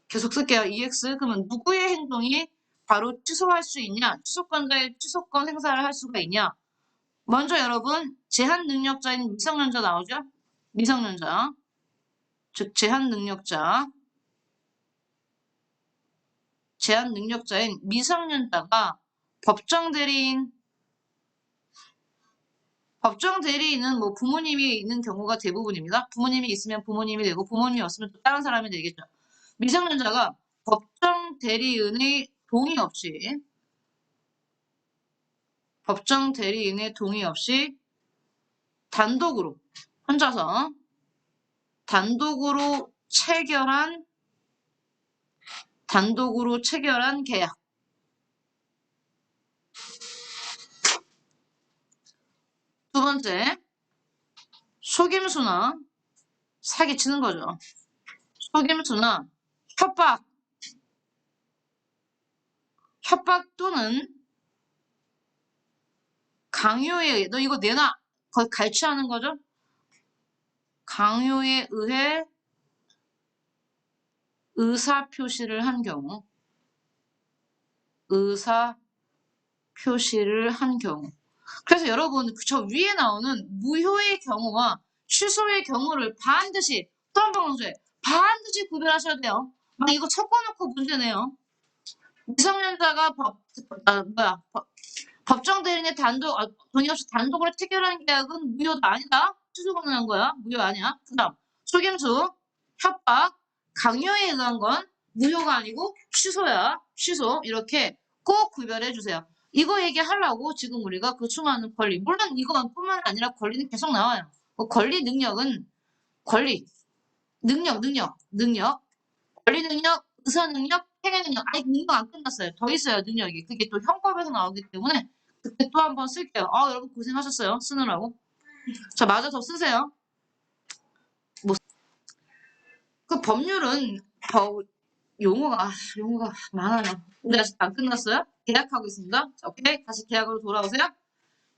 계속 쓸게요. EX. 그러면 누구의 행동이 바로 취소할 수 있냐? 취소권자의 취소권 행사를 할 수가 있냐? 먼저 여러분, 제한 능력자인 미성년자 나오죠? 미성년자. 즉, 제한 능력자인 미성년자가 법정 대리인은 뭐 부모님이 있는 경우가 대부분입니다. 부모님이 있으면 부모님이 되고 부모님이 없으면 또 다른 사람이 되겠죠. 미성년자가 법정 대리인의 동의 없이 단독으로 혼자서 단독으로 체결한 계약. 두 번째, 속임수나 사기치는 거죠. 속임수나 협박 또는 강요에 의해, 너 이거 내놔! 거의 갈취하는 거죠. 강요에 의해 의사표시를 한 경우. 그래서 여러분, 저 위에 나오는 무효의 경우와 취소의 경우를 반드시, 또 한 번 강조해. 반드시 구별하셔야 돼요. 막 이거 섞어놓고 문제네요. 미성년자가 법정 대리인의 동의 없이 단독으로 체결한 계약은 무효다. 아니다. 취소 가능한 거야. 무효 아니야. 그 다음, 속임수, 협박, 강요에 의한 건 무효가 아니고 취소야. 취소. 이렇게 꼭 구별해 주세요. 이거 얘기하려고 지금 우리가 그 수많은 권리, 물론 이것뿐만 아니라 권리는 계속 나와요. 권리 능력은 권리, 능력, 권리 능력, 의사 능력, 행위 능력. 아니, 능력 안 끝났어요. 더 있어요, 능력이. 그게 또 형법에서 나오기 때문에 그때 또 한 번 쓸게요. 여러분 고생하셨어요. 쓰느라고. 자, 마저 더 쓰세요. 그 법률은 용어가 많아요. 근데 아직 안 끝났어요. 계약하고 있습니다. 자, 오케이. 다시 계약으로 돌아오세요.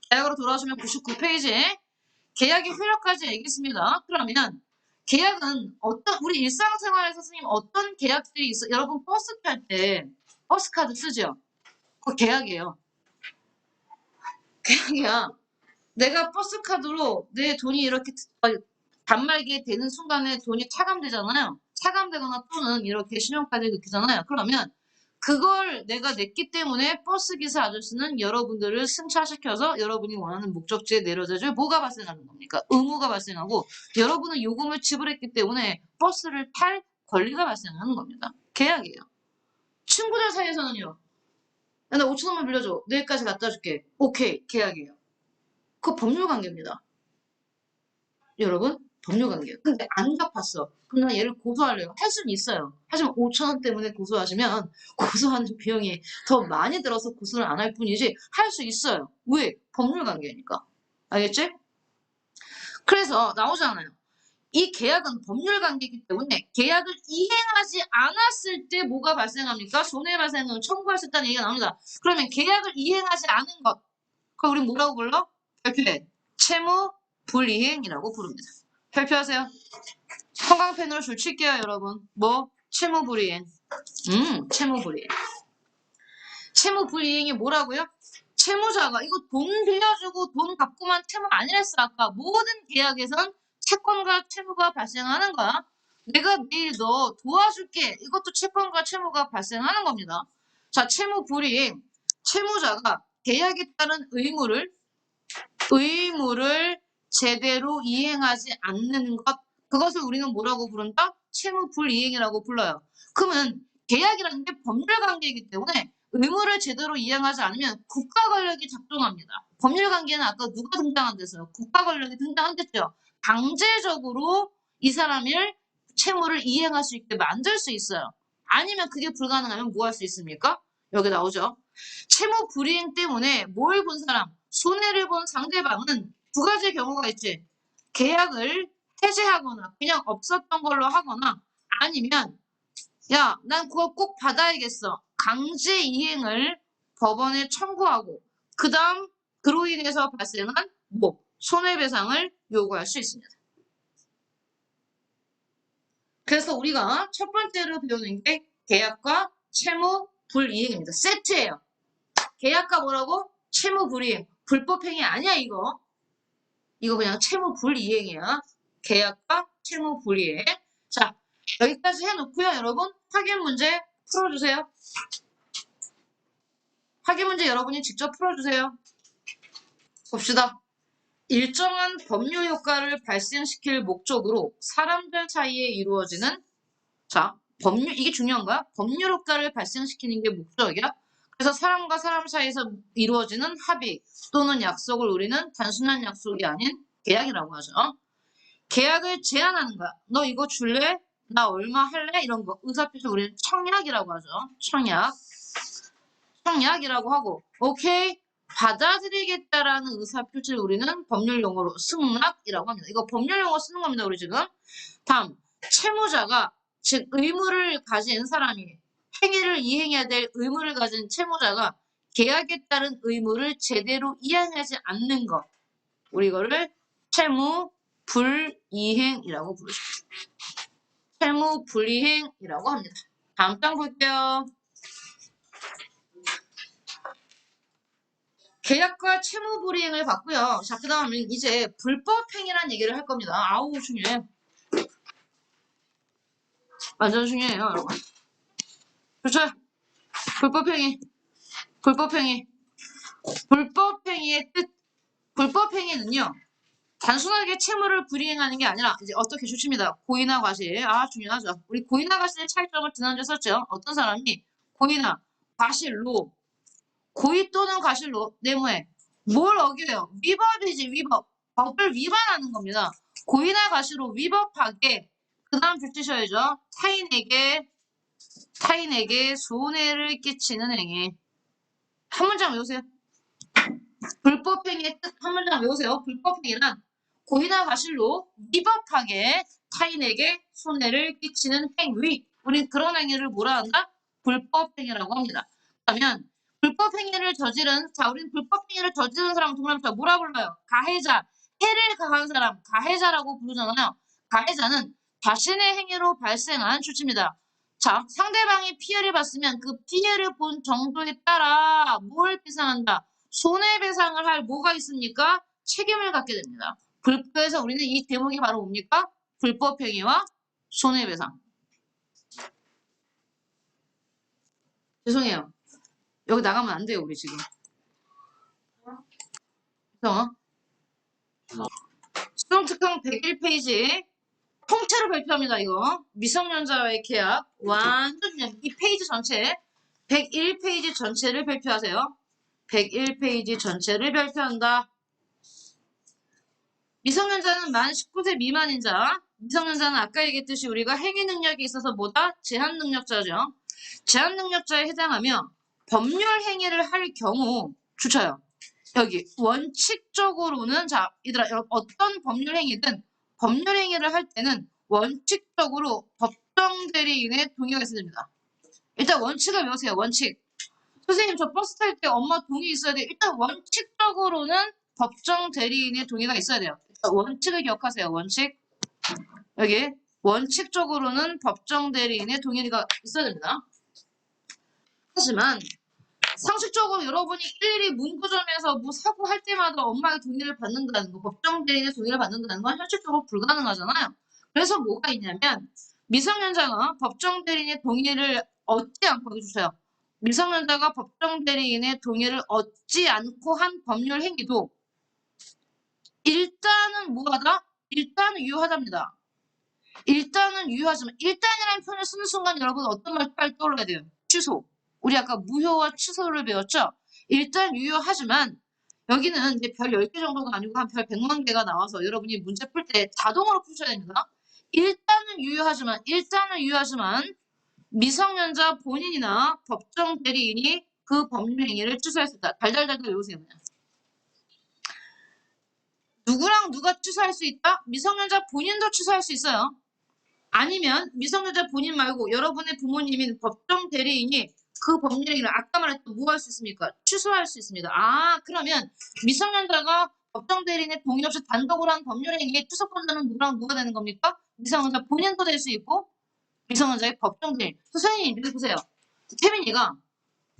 계약으로 돌아오시면 99페이지에 계약의 효력까지 얘기했습니다. 그러면 계약은 우리 일상생활에서 선생님 어떤 계약들이 있어? 여러분 버스 탈 때 버스카드 쓰죠? 그거 계약이에요. 계약이야. 내가 버스카드로 내 돈이 이렇게 단말기에 되는 순간에 돈이 차감되잖아요. 차감되거나 또는 이렇게 신용카드에 넣기잖아요. 그러면 그걸 내가 냈기 때문에 버스기사 아저씨는 여러분들을 승차시켜서 여러분이 원하는 목적지에 내려다줘요. 뭐가 발생하는 겁니까? 의무가 발생하고 여러분은 요금을 지불했기 때문에 버스를 탈 권리가 발생하는 겁니다. 계약이에요. 친구들 사이에서는요. 야, 나 5천 원만 빌려줘. 내일까지 갖다 줄게. 오케이, 계약이에요. 그거 법률 관계입니다. 여러분, 법률 관계예요. 근데 안 갚았어. 그럼 나 얘를 고소하래요. 할 수는 있어요. 하지만 5천 원 때문에 고소하시면 고소하는 비용이 더 많이 들어서 고소를 안 할 뿐이지 할 수 있어요. 왜? 법률 관계니까. 알겠지? 그래서 나오잖아요. 이 계약은 법률 관계이기 때문에 계약을 이행하지 않았을 때 뭐가 발생합니까? 손해배상을 청구할 수 있다는 얘기가 나옵니다. 그러면 계약을 이행하지 않은 것, 그걸 우리 뭐라고 불러? 발표해. 채무 불이행이라고 부릅니다. 발표하세요. 형광펜으로 줄 칠게요, 여러분. 뭐? 채무 불이행. 채무 불이행. 채무 불이행이 뭐라고요? 채무자가 이거 돈 빌려주고 돈 갚고만 채무 아니랬어. 아까 모든 계약에선 채권과 채무가 발생하는 거야. 내가 내일 너 도와줄게. 이것도 채권과 채무가 발생하는 겁니다. 자, 채무 불이행. 채무자가 계약에 따른 의무를 제대로 이행하지 않는 것. 그것을 우리는 뭐라고 부른다? 채무 불이행이라고 불러요. 그러면 계약이라는 게 법률 관계이기 때문에 의무를 제대로 이행하지 않으면 국가 권력이 작동합니다. 법률 관계는 아까 누가 등장한댔어요? 국가 권력이 등장한댔죠. 강제적으로 이 사람을 채무를 이행할 수 있게 만들 수 있어요. 아니면 그게 불가능하면 뭐 할 수 있습니까? 여기 나오죠. 채무 불이행 때문에 뭘 본 사람, 손해를 본 상대방은 두 가지 경우가 있지. 계약을 해지하거나 그냥 없었던 걸로 하거나 아니면 야, 난 그거 꼭 받아야겠어. 강제 이행을 법원에 청구하고 그 다음 그로 인해서 발생한 뭐 손해배상을 요구할 수 있습니다. 그래서 우리가 첫 번째로 배우는 게 계약과 채무 불이행입니다. 세트예요. 계약과 뭐라고? 채무 불이행. 불법행위 아니야 이거. 이거 그냥 채무 불이행이야. 계약과 채무 불이행. 자, 여기까지 해놓고요, 여러분. 확인 문제 풀어주세요. 확인 문제 여러분이 직접 풀어주세요. 봅시다. 일정한 법률 효과를 발생시킬 목적으로 사람들 사이에 이루어지는 자, 이게 중요한 거야. 법률 효과를 발생시키는 게 목적이야. 그래서 사람과 사람 사이에서 이루어지는 합의 또는 약속을 우리는 단순한 약속이 아닌 계약이라고 하죠. 계약을 제한하는 거야. 너 이거 줄래? 나 얼마 할래? 이런 거. 의사표시 우리는 청약이라고 하죠. 청약이라고 하고 오케이 받아들이겠다라는 의사표시를 우리는 법률 용어로 승낙이라고 합니다. 이거 법률 용어 쓰는 겁니다. 우리 지금. 다음 채무자가 즉 의무를 가진 사람이 행위를 이행해야 될 의무를 가진 채무자가 계약에 따른 의무를 제대로 이행하지 않는 것. 우리 이거를 채무 불이행이라고 부르죠. 채무 불이행이라고 합니다. 다음 장 볼게요. 계약과 채무 불이행을 봤고요. 자, 그 다음에 이제 불법행위란 얘기를 할 겁니다. 아우, 중요해. 완전 중요해요, 여러분. 그렇죠? 불법행위. 불법행위의 뜻. 불법행위는요. 단순하게 채무를 불이행하는 게 아니라 이제 어떻게 조칩니다. 고의나 과실. 아, 중요하죠. 우리 고의나 과실의 차이점을 지난주에 썼죠. 어떤 사람이 고의나 과실로 고의 또는 과실로 내모에 뭘 어겨요? 위법이지, 위법. 법을 위반하는 겁니다. 고의나 과실로 위법하게 그 다음 줄치셔야죠. 타인에게 손해를 끼치는 행위. 한 문장 외우세요. 불법행위의 뜻 한 문장 외우세요. 불법행위란 고의나 과실로 위법하게 타인에게 손해를 끼치는 행위. 우린 그런 행위를 뭐라 한다? 불법행위라고 합니다. 그러면 불법행위를 저지른 우린 불법행위를 저지른 사람 동남자 뭐라 불러요? 가해자. 해를 가한 사람 가해자라고 부르잖아요. 가해자는 자신의 행위로 발생한 수치입니다. 자, 상대방이 피해를 봤으면 그 피해를 본 정도에 따라 뭘 배상한다? 손해배상을 할 뭐가 있습니까? 책임을 갖게 됩니다. 그래서 우리는 이 대목이 바로 뭡니까? 불법행위와 손해배상. 죄송해요. 여기 나가면 안 돼요, 우리 지금. 수능 특강 101페이지 통째로 발표합니다, 이거. 미성년자와의 계약. 완전 그냥 이 페이지 전체, 101페이지 전체를 발표하세요. 101페이지 전체를 발표한다. 미성년자는 만 19세 미만인 자. 미성년자는 아까 얘기했듯이 우리가 행위 능력이 있어서 뭐다? 제한 능력자죠. 제한 능력자에 해당하며 법률 행위를 할 경우 주쳐요. 여기 원칙적으로는 자, 얘들아 어떤 법률 행위든 법률 행위를 할 때는 원칙적으로 법정 대리인의 동의가 있어야 됩니다. 일단 원칙을 외우세요. 원칙. 선생님 저 버스 탈 때 엄마 동의 있어야 돼. 일단 원칙적으로는 법정 대리인의 동의가 있어야 돼요. 일단 원칙을 기억하세요. 원칙. 여기 원칙적으로는 법정 대리인의 동의가 있어야 됩니다. 하지만 상식적으로 여러분이 일일이 문구점에서 뭐 사고 할 때마다 엄마의 동의를 받는다는 거, 법정 대리인의 동의를 받는다는 건 현실적으로 불가능하잖아요. 그래서 뭐가 있냐면 미성년자가 법정 대리인의 동의를 얻지 않고 해주세요. 미성년자가 법정 대리인의 동의를 얻지 않고 한 법률 행위도 일단은 뭐하다? 일단은 유효하답니다. 일단은 유효하지만 일단이라는 표현을 쓰는 순간 여러분 어떤 말 빨리 떠올려야 돼요? 취소. 우리 아까 무효와 취소를 배웠죠? 일단 유효하지만 여기는 이제 별 10개 정도가 아니고 한 별 100만 개가 나와서 여러분이 문제 풀 때 자동으로 푸셔야 됩니다. 일단은 유효하지만 미성년자 본인이나 법정 대리인이 그 법률 행위를 취소할 수 있다. 달달달달 외우세요. 그냥. 누구랑 누가 취소할 수 있다? 미성년자 본인도 취소할 수 있어요. 아니면 미성년자 본인 말고 여러분의 부모님인 법정 대리인이 그 법률 행위를 아까 말했던 뭐 할 수 있습니까? 취소할 수 있습니다. 아 그러면 미성년자가 법정 대리인의 동의 없이 단독으로 한 법률 행위에 취소권자는 누구랑 누가 되는 겁니까? 미성년자 본인도 될 수 있고 미성년자의 법정 대리인. 선생님 여기 보세요. 태민이가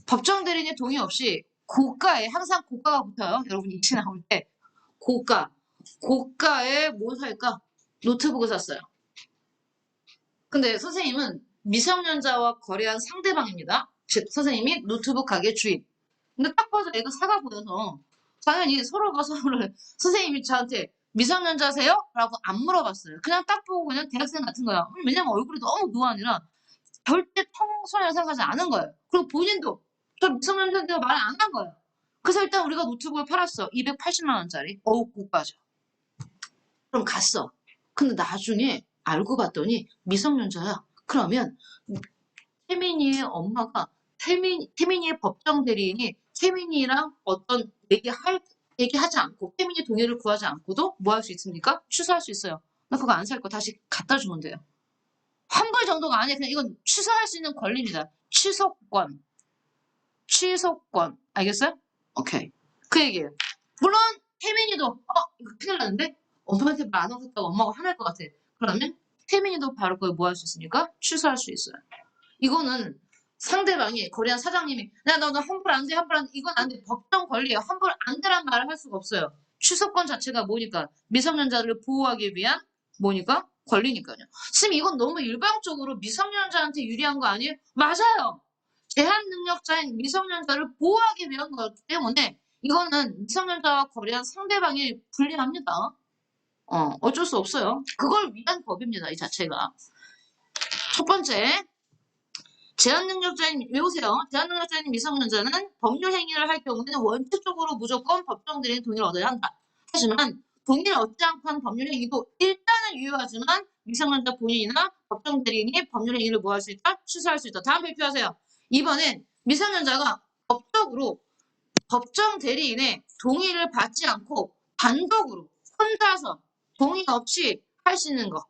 법정 대리인의 동의 없이 고가에 항상 고가가 붙어요. 여러분 입시 나올 때 고가에 뭐 살까? 노트북을 샀어요. 근데 선생님은 미성년자와 거래한 상대방입니다. 즉 선생님이 노트북 가게 주인. 근데 딱 봐도 애가 사가 보여서 당연히 서로가 서로를 선생님이 저한테 미성년자세요? 라고 안 물어봤어요. 그냥 딱 보고 그냥 대학생 같은 거야. 왜냐면 얼굴이 너무 노안이라 절대 청소년 생각하지 않은 거예요. 그리고 본인도 저 미성년자인데 말 안 한 거예요. 그래서 일단 우리가 노트북을 팔았어. 280만 원짜리. 어우 고가죠. 그럼 갔어. 근데 나중에 알고 봤더니 미성년자야. 그러면 태민이의 엄마가 태민이의 법정 대리인이 태민이랑 어떤 얘기하지 않고 태민이 동의를 구하지 않고도 뭐 할 수 있습니까? 취소할 수 있어요. 나 그거 안 살 거 다시 갖다 주면 돼요. 환불 정도가 아니야. 그냥 이건 취소할 수 있는 권리입니다. 취소권. 알겠어요? 오케이. 그 얘기예요. 물론 태민이도 이거 큰일 났는데 엄마한테 말 안 하겠다고 엄마가 화날 것 같아. 그러면 태민이도 바로 그걸 뭐 할 수 있습니까? 취소할 수 있어요. 이거는 상대방이 거래한 사장님이 너 환불 안 돼, 이건 안 돼. 법정 권리예요. 환불 안 되란 말을 할 수가 없어요. 취소권 자체가 뭐니까 미성년자를 보호하기 위한 뭐니까 권리니까요. 선생님 이건 너무 일방적으로 미성년자한테 유리한 거 아니에요? 맞아요. 제한 능력자인 미성년자를 보호하기 위한 거기 때문에 이거는 미성년자와 거래한 상대방이 불리합니다. 어쩔 수 없어요. 그걸 위한 법입니다. 이 자체가. 첫 번째, 제한능력자인 외우세요. 제한능력자인 미성년자는 법률 행위를 할 경우에는 원칙적으로 무조건 법정 대리인 동의를 얻어야 한다. 하지만 동의를 얻지 않고 하는 법률 행위도 일단은 유효하지만 미성년자 본인이나 법정 대리인이 법률 행위를 뭐 할 수 있다? 취소할 수 있다. 다음 발표하세요. 이번엔 미성년자가 법적으로 법정 대리인의 동의를 받지 않고 단독으로 혼자서 동의 없이 할 수 있는 거.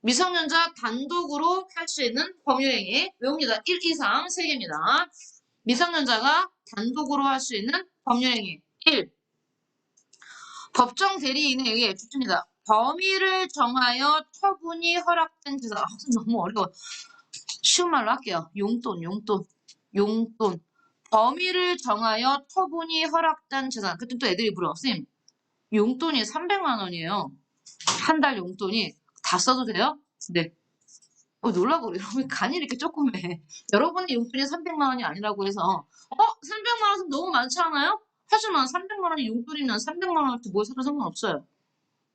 미성년자 단독으로 할 수 있는 법률행위 외웁니다. 1, 2, 3, 3개입니다. 미성년자가 단독으로 할 수 있는 법률행위 1. 법정 대리인에 의해 좋습니다. 범위를 정하여 처분이 허락된 재산. 너무 어려워. 쉬운 말로 할게요. 용돈. 범위를 정하여 처분이 허락된 재산. 그때 또 애들이 물어. 선생님, 용돈이 300만 원이에요. 한 달 용돈이 다 써도 돼요? 네. 놀라고 여러분 간이 이렇게 조그매. 여러분의 용돈이 300만 원이 아니라고 해서 300만 원은 너무 많지 않아요? 하지만 300만 원이 용돈이면 300만 원한테 뭘 사도 상관없어요.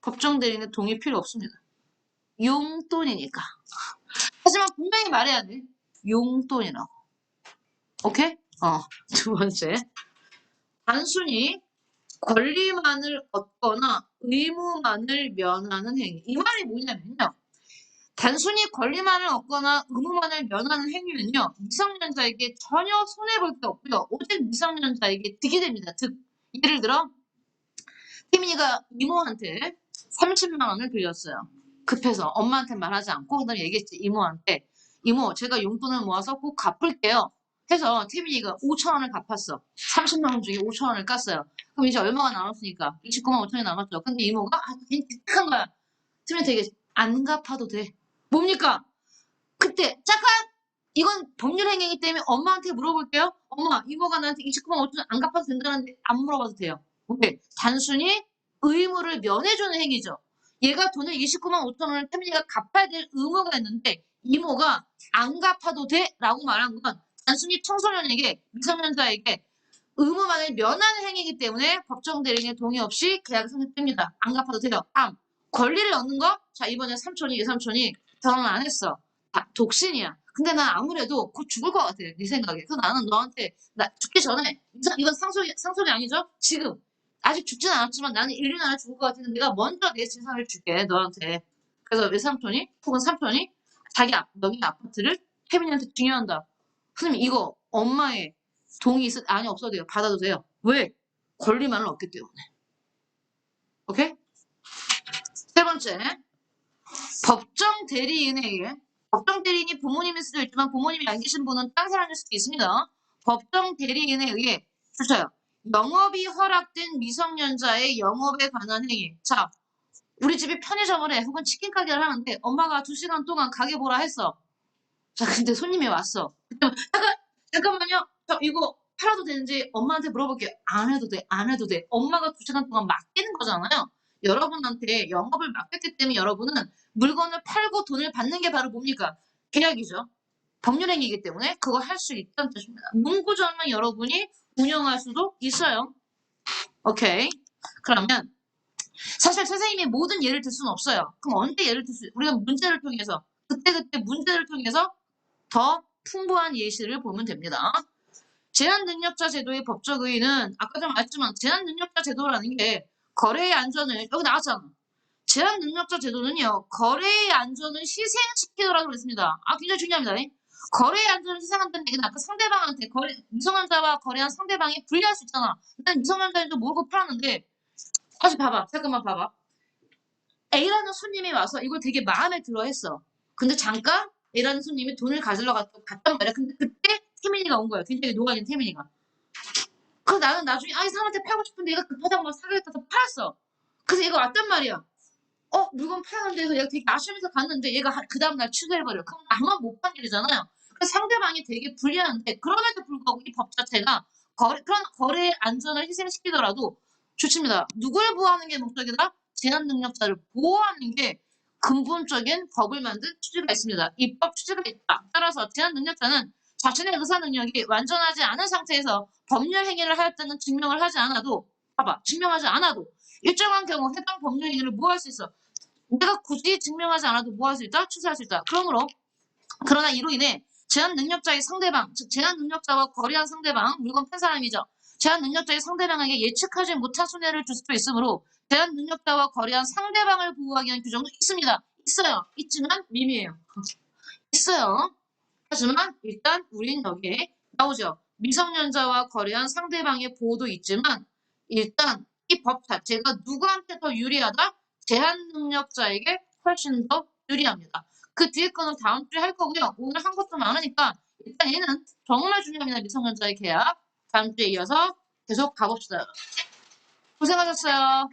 법정 대리인의 동의 필요 없습니다. 용돈이니까. 하지만 분명히 말해야 돼. 용돈이라고. 오케이? 두 번째. 단순히 권리만을 얻거나 의무만을 면하는 행위. 이 말이 뭐냐면요. 단순히 권리만을 얻거나 의무만을 면하는 행위는요. 미성년자에게 전혀 손해볼 게 없고요. 오직 미성년자에게 득이 됩니다. 득. 예를 들어 태민이가 이모한테 30만 원을 빌렸어요. 급해서 엄마한테 말하지 않고 그다음에 얘기했지. 이모한테. 이모 제가 용돈을 모아서 꼭 갚을게요. 해서 태민이가 5천 원을 갚았어. 30만 원 중에 5천 원을 깠어요. 그럼 이제 얼마가 남았으니까 29만 5천이 남았죠. 근데 이모가 괜히 득한 거야. 태민이 되게 안 갚아도 돼. 뭡니까? 그때 잠깐 이건 법률 행위이기 때문에 엄마한테 물어볼게요. 엄마 이모가 나한테 29만 5천 안 갚아도 된다는데 안 물어봐도 돼요. 오케이. 단순히 의무를 면해주는 행위죠. 얘가 돈을 29만 5천 원을 태민이가 갚아야 될 의무가 있는데 이모가 안 갚아도 돼? 라고 말한 건 단순히 청소년에게 미성년자에게 의무만을 면하는 행위이기 때문에 법정 대리인의 동의 없이 계약이 성립됩니다. 안 갚아도 돼요. 다음 권리를 얻는 거? 자 이번에 삼촌이 외삼촌이 결혼 안 했어. 독신이야. 근데 난 아무래도 곧 죽을 것 같아. 네 생각에. 그래서 나는 너한테 나 죽기 전에 이건 상속이 아니죠? 지금 아직 죽진 않았지만 나는 1년 안에 죽을 것 같은데 내가 먼저 내 재산을 줄게 너한테. 그래서 외삼촌이 혹은 삼촌이 여기 아파트를 태민이한테 증여한다. 선생님 이거 엄마의 동의 아니 없어도 돼요. 받아도 돼요. 왜? 권리만을 얻기 때문에. 오케이? 세 번째. 법정 대리인에 의해 법정 대리인이 부모님일 수도 있지만 부모님이 안 계신 분은 딴 사람일 수도 있습니다. 법정 대리인에 의해 주셔요. 영업이 허락된 미성년자의 영업에 관한 행위. 자, 우리 집이 편의점을 해 혹은 치킨 가게를 하는데 엄마가 2시간 동안 가게 보라 했어. 자, 근데 손님이 왔어. 잠깐만요. 저 이거 팔아도 되는지 엄마한테 물어볼게요. 안 해도 돼. 안 해도 돼. 엄마가 2시간 동안 맡기는 거잖아요. 여러분한테 영업을 맡겼기 때문에 여러분은 물건을 팔고 돈을 받는 게 바로 뭡니까? 계약이죠. 법률행위이기 때문에 그거 할 수 있다는 뜻입니다. 문구점은 여러분이 운영할 수도 있어요. 오케이. 그러면 사실 선생님이 모든 예를 들 수는 없어요. 그럼 언제 예를 들 수, 우리가 문제를 통해서 그때그때 문제를 통해서 더 풍부한 예시를 보면 됩니다. 제한능력자 제도의 법적 의의는 아까 좀 말했지만 제한능력자 제도라는 게 거래의 안전을 여기 나왔잖아. 제한능력자 제도는요. 거래의 안전을 희생시키더라도 그랬습니다. 굉장히 중요합니다. 거래의 안전을 희생한다는 얘기는 아까 상대방한테 미성년자와 거래한 상대방이 불리할 수 있잖아. 일단 미성년자인도 모르고 팔았는데 다시 봐봐. 잠깐만 봐봐. A라는 손님이 와서 이걸 되게 마음에 들어 했어. 근데 잠깐 A라는 손님이 돈을 가지러 갔단 말이야. 근데 그때 태민이가 온 거야. 굉장히 노가진 태민이가. 그래서 나는 나중에 이 사람한테 팔고 싶은데 얘가 급하다고 막 사겠다고 팔았어. 그래서 얘가 왔단 말이야. 물건 파는 데서 얘가 되게 아쉬우면서 갔는데 얘가 그 다음날 취소해버려. 그럼 나만 못 판 일이잖아요. 그래서 상대방이 되게 불리한데 그럼에도 불구하고 이 법 자체가 그런 거래의 안전을 희생시키더라도 좋습니다. 누굴 보호하는 게 목적이다? 제한능력자를 보호하는 게 근본적인 법을 만든 취지가 있습니다. 입법 취지가 있다. 따라서 제한능력자는 자신의 의사 능력이 완전하지 않은 상태에서 법률 행위를 하였다는 증명을 하지 않아도 증명하지 않아도 일정한 경우 해당 법률 행위를 모할 수 있어. 내가 굳이 증명하지 않아도 뭐 할 수 있다? 취소할 수 있다. 그러나 이로 인해 제한 능력자의 상대방, 즉 제한 능력자와 거래한 상대방, 물건 판 사람이죠. 제한 능력자의 상대방에게 예측하지 못한 손해를 줄 수도 있으므로 제한 능력자와 거래한 상대방을 보호하기 위한 규정도 있습니다. 있어요. 있지만 미미해요. 있어요. 하지만 일단 우린 여기에 나오죠. 미성년자와 거래한 상대방의 보호도 있지만 일단 이 법 자체가 누구한테 더 유리하다? 제한능력자에게 훨씬 더 유리합니다. 그 뒤에 거는 다음 주에 할 거고요. 오늘 한 것도 많으니까 일단 얘는 정말 중요합니다. 미성년자의 계약. 다음 주에 이어서 계속 가봅시다. 고생하셨어요.